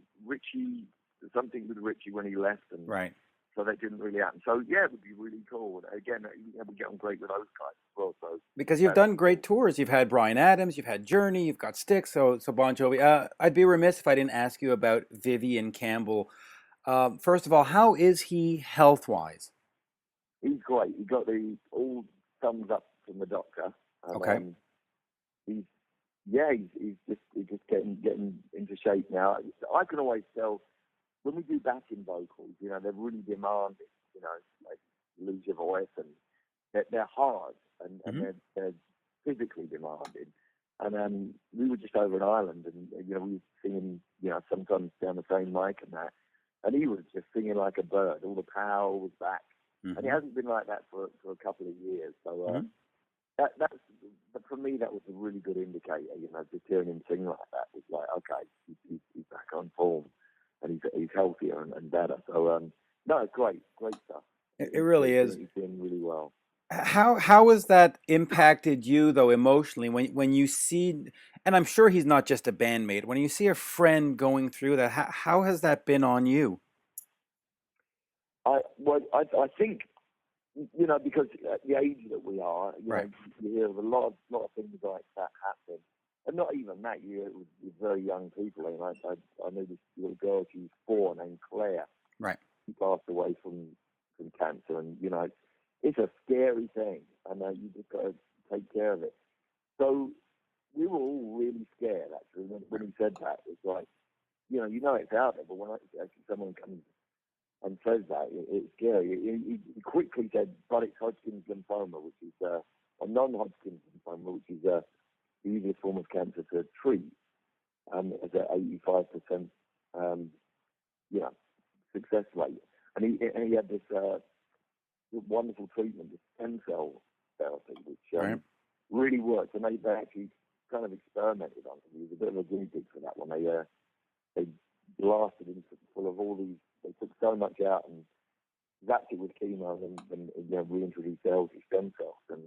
something with Richie when he left, and right. So that didn't really happen. So yeah, it would be really cool. Again, we get on great with those guys as well. So because you've done great tours. You've had Bryan Adams, you've had Journey, you've got STYX. So Bon Jovi. I'd be remiss if I didn't ask you about Vivian Campbell. First of all, how is he health-wise? He's great. He got all thumbs up from the doctor. Okay. He's just getting into shape now. I can always tell when we do backing vocals, they're really demanding. Like lose your voice, and they're hard, and they're physically demanding. And we were just over in Ireland, and we were singing, sometimes down the same mic and that, and he was just singing like a bird. All the power was back, and it hasn't been like that for a couple of years. So that's for me, that was a really good indicator. Just hearing him sing like that was like, okay, he's back on form, and he's healthier and better. So no, it's great stuff. It really is. He's doing really well. How has that impacted you though emotionally when you see, and I'm sure he's not just a bandmate, when you see a friend going through that, how has that been on you? I think because at the age that we are, right. You hear of a lot of things like that happen, and not even that. You hear it with very young people. And I know this little girl, she was 4, named Claire. Right. She passed away from cancer, and it's a scary thing, and you just got to take care of it. So we were all really scared actually when he said that. It's like it's out there, but when actually someone comes and says that, it's scary. He quickly said, but it's Hodgkin's lymphoma, which is a non-Hodgkin's lymphoma, which is the easiest form of cancer to treat. It's an 85% success rate, and he had this wonderful treatment, this stem cell therapy, which really worked. And they actually kind of experimented on him. He was a bit of a guinea pig for that one. They blasted into full of all these. They took so much out and zapped it with chemo and reintroduced cells with stem cells, and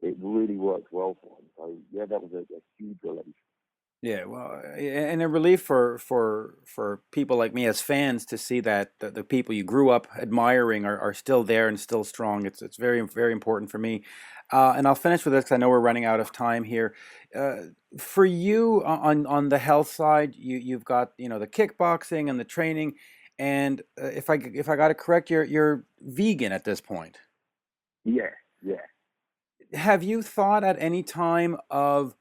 it really worked well for them. So yeah, that was a huge relief. Yeah, well, and a relief for people like me as fans to see that the people you grew up admiring are still there and still strong. It's very, very important for me. And I'll finish with this because I know we're running out of time here. For you on the health side, you've got the kickboxing and the training, and if I got it correct, you're vegan at this point. Yeah. Have you thought at any time of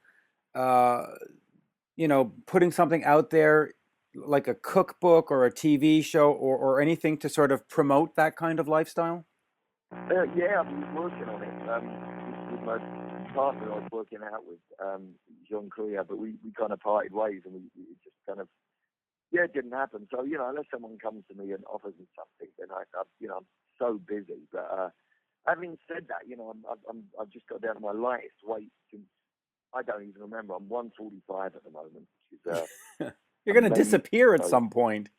putting something out there like a cookbook or a TV show or anything to sort of promote that kind of lifestyle? Yeah, I've been working on it. With my partner I was working out with, Jean Couillard, but we kind of parted ways, and we just kind of, it didn't happen. So, unless someone comes to me and offers me something, then I'm so busy. But having said that, I've just got down to my lightest weight since, I don't even remember. I'm 145 at the moment, which is you're going to disappear at some point.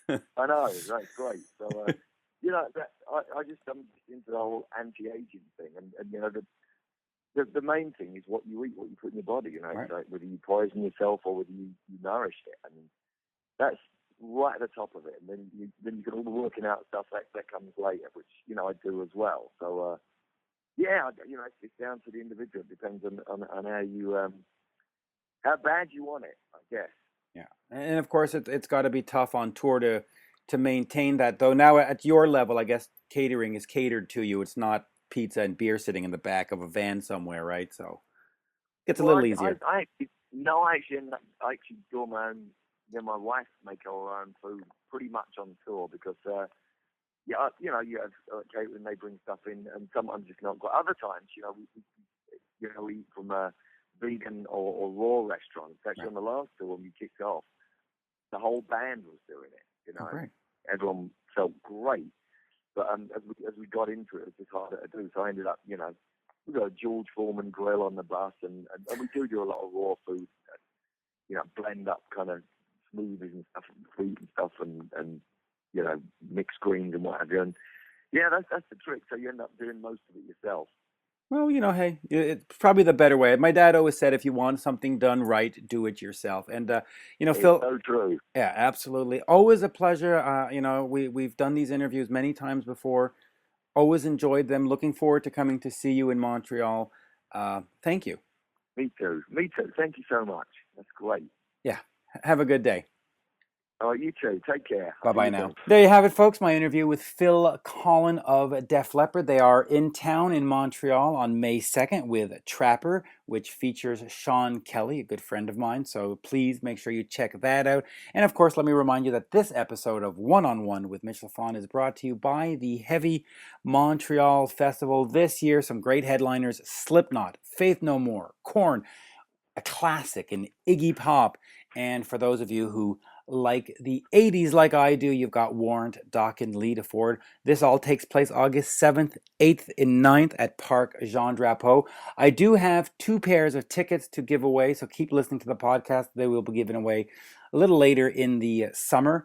I know, that's great. So I'm just into the whole anti-aging thing, and the main thing is what you eat, what you put in your body. Right. Like whether you poison yourself or whether you nourish it, and that's right at the top of it. And then you get all the working out stuff that comes later, which I do as well. So. It's down to the individual. It depends on how you how bad you want it, I guess. Yeah, and of course it's got to be tough on tour to maintain that. Though now at your level, I guess catering is catered to you. It's not pizza and beer sitting in the back of a van somewhere, right? So it's a little easier. I actually do my own. My wife make her own food pretty much on tour because. You have catering, they bring stuff in, and sometimes it's not good. Other times, we eat from a vegan or raw restaurant. Actually, on the last tour when we kicked off, the whole band was doing it. Great. Everyone felt great, but as we got into it, it was just harder to do. So I ended up, we got a George Foreman grill on the bus, and we do a lot of raw food. Blend up kind of smoothies and stuff, and fruit and stuff, and mixed greens and what have you. And that's the trick. So you end up doing most of it yourself. Well, hey, it's probably the better way. My dad always said, if you want something done right, do it yourself. And, it's Phil. So true. Yeah, absolutely. Always a pleasure. We've done these interviews many times before. Always enjoyed them. Looking forward to coming to see you in Montreal. Thank you. Me too. Thank you so much. That's great. Yeah. Have a good day. Oh, you too. Take care. Bye-bye now. There you have it, folks. My interview with Phil Collen of Def Leppard. They are in town in Montreal on May 2nd with Trapper, which features Sean Kelly, a good friend of mine. So please make sure you check that out. And of course, let me remind you that this episode of One-on-One with Mitch Lafon is brought to you by the Heavy Montreal Festival. This year, some great headliners: Slipknot, Faith No More, Korn, a classic, and Iggy Pop. And for those of you who like the 80s like I do, you've got Warrant, Dokken, Lee DeFord. This all takes place August 7th, 8th, and 9th at Parc Jean Drapeau. I do have 2 pairs of tickets to give away, so keep listening to the podcast. They will be given away a little later in the summer.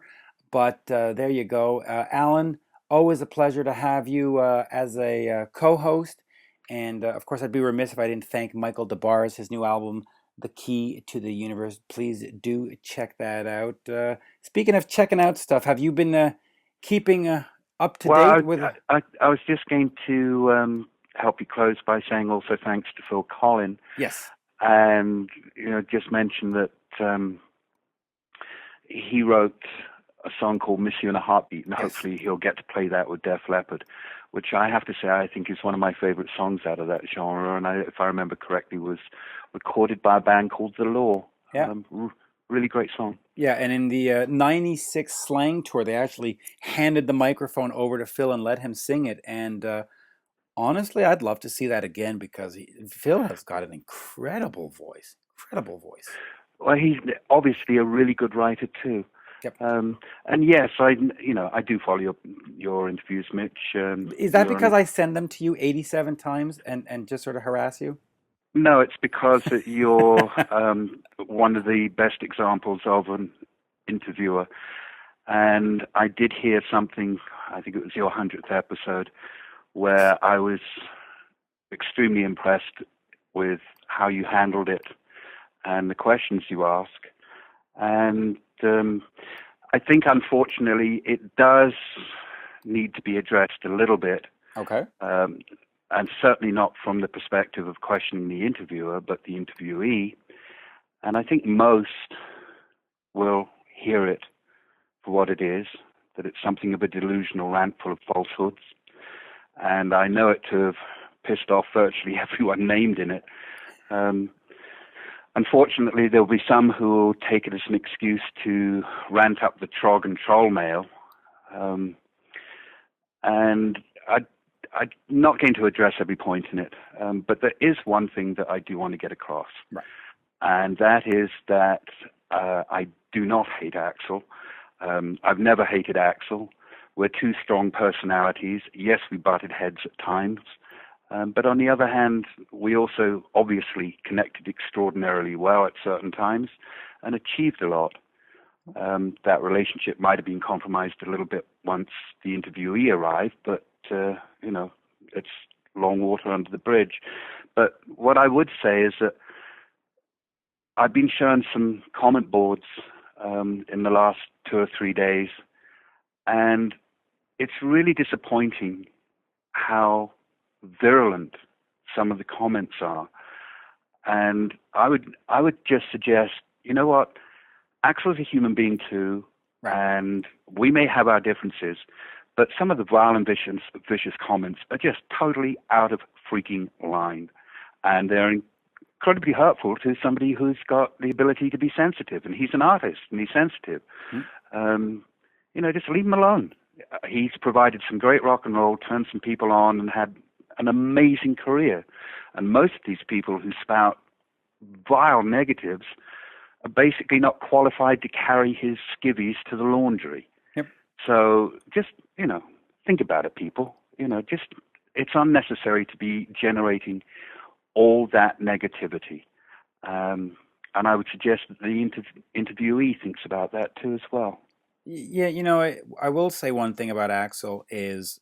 But there you go. Alan, always a pleasure to have you as a co-host. And of course, I'd be remiss if I didn't thank Michael DeBars, his new album, The Key to the Universe. Please do check that out. Speaking of checking out stuff, have you been keeping up to date with? I was just going to help you close by saying also thanks to Phil Collen. Yes. And just mention that he wrote a song called "Miss You in a Heartbeat," and hopefully he'll get to play that with Def Leppard, which I have to say I think is one of my favorite songs out of that genre, and if I remember correctly, was recorded by a band called The Law. Yeah. Really great song. Yeah, and in the 96 Slang Tour, they actually handed the microphone over to Phil and let him sing it, and honestly, I'd love to see that again because Phil has got an incredible voice. Well, he's obviously a really good writer too. Yep. And yes, I do follow your interviews, Mitch. Is that because I send them to you 87 times and just sort of harass you? No, it's because you're one of the best examples of an interviewer. And I did hear something, I think it was your 100th episode, where I was extremely impressed with how you handled it and the questions you ask. And I think, unfortunately, it does need to be addressed a little bit. Okay. And certainly not from the perspective of questioning the interviewer, but the interviewee. And I think most will hear it for what it is, that it's something of a delusional rant full of falsehoods. And I know it to have pissed off virtually everyone named in it. Unfortunately, there'll be some who will take it as an excuse to rant up the trog and troll mail. And I'm not going to address every point in it, but there is one thing that I do want to get across. Right. And that is that I do not hate Axl. I've never hated Axl. We're two strong personalities. Yes, we butted heads at times. But on the other hand, we also obviously connected extraordinarily well at certain times and achieved a lot. That relationship might have been compromised a little bit once the interviewee arrived, but, it's long water under the bridge. But what I would say is that I've been shown some comment boards in the last 2 or 3 days, and it's really disappointing how virulent some of the comments are. And I would just suggest, you know what, Axl's a human being too, right. And we may have our differences, but some of the vile and vicious comments are just totally out of freaking line. And they're incredibly hurtful to somebody who's got the ability to be sensitive. And he's an artist, and he's sensitive. Just leave him alone. He's provided some great rock and roll, turned some people on, and had an amazing career. And most of these people who spout vile negatives are basically not qualified to carry his skivvies to the laundry. Yep. So just, think about it, people. It's unnecessary to be generating all that negativity. And I would suggest that the interviewee thinks about that too as well. Yeah, I will say one thing about Axl is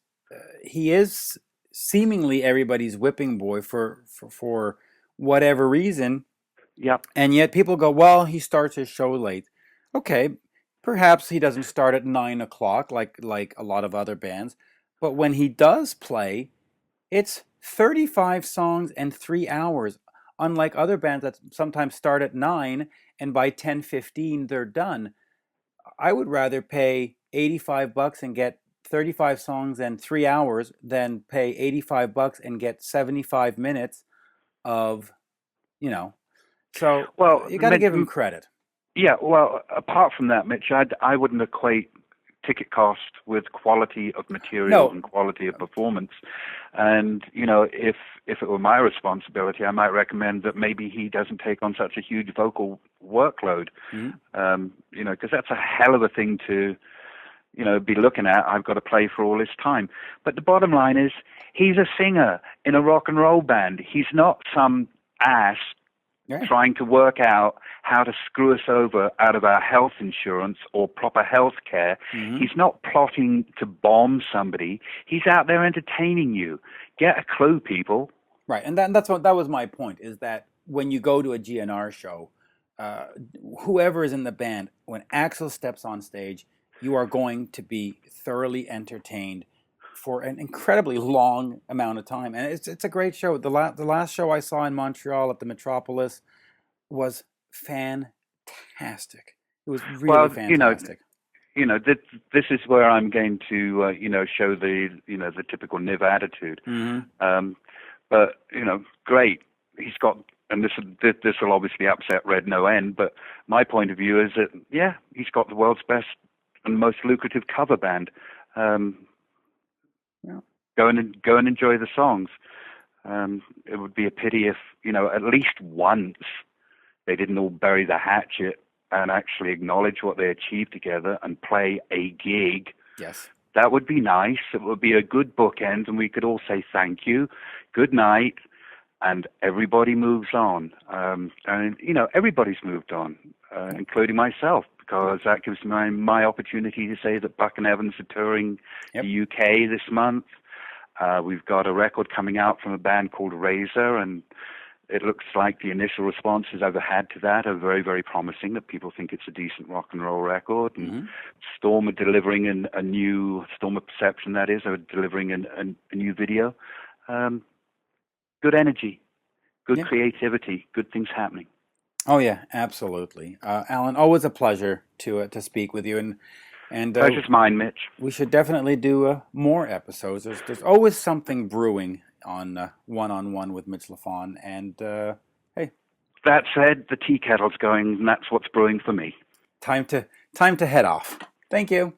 he is seemingly everybody's whipping boy for whatever reason. Yep. And yet people go, well, he starts his show late. Okay, perhaps he doesn't start at 9 o'clock like a lot of other bands. But when he does play, it's 35 songs and 3 hours. Unlike other bands that sometimes start at 9 and by 10:15 they're done. I would rather pay $85 and get 35 songs and 3 hours than pay $85 and get 75 minutes of, So, well, you got to give him credit. Yeah, well, apart from that, Mitch, I wouldn't equate ticket cost with quality of material and quality of performance. And, if it were my responsibility, I might recommend that maybe he doesn't take on such a huge vocal workload, because that's a hell of a thing to, be looking at. I've got to play for all this time. But the bottom line is he's a singer in a rock and roll band. He's not some ass trying to work out how to screw us over out of our health insurance or proper health care. He's not plotting to bomb somebody. He's out there entertaining you. Get a clue, people. Right, and that was my point, is that when you go to a GNR show, whoever is in the band, when Axl steps on stage, you are going to be thoroughly entertained for an incredibly long amount of time. And it's a great show. The last show I saw in Montreal at the Metropolis was fantastic. It was really fantastic. This is where I'm going to, show the typical Niv attitude. But, great. He's got, and this will obviously upset Red no end, but my point of view is that, he's got the world's best and most lucrative cover band. Go and enjoy the songs. It would be a pity if, at least once they didn't all bury the hatchet and actually acknowledge what they achieved together and play a gig. Yes. That would be nice. It would be a good bookend, and we could all say thank you, good night, and everybody moves on. And everybody's moved on, including myself. because that gives me my opportunity to say that Buck and Evans are touring the UK this month. We've got a record coming out from a band called Razor, and it looks like the initial responses I've had to that are very, very promising, that people think it's a decent rock and roll record. And Storm are delivering a new, Storm of Perception, that is, are delivering a new video. Good energy, good creativity, good things happening. Oh yeah, absolutely. Alan, always a pleasure to speak with you, and pleasure's mine, Mitch. We should definitely do more episodes. There's always something brewing on One-on-One with Mitch Lafon, and hey. That said, the tea kettle's going, and that's what's brewing for me. Time to head off. Thank you.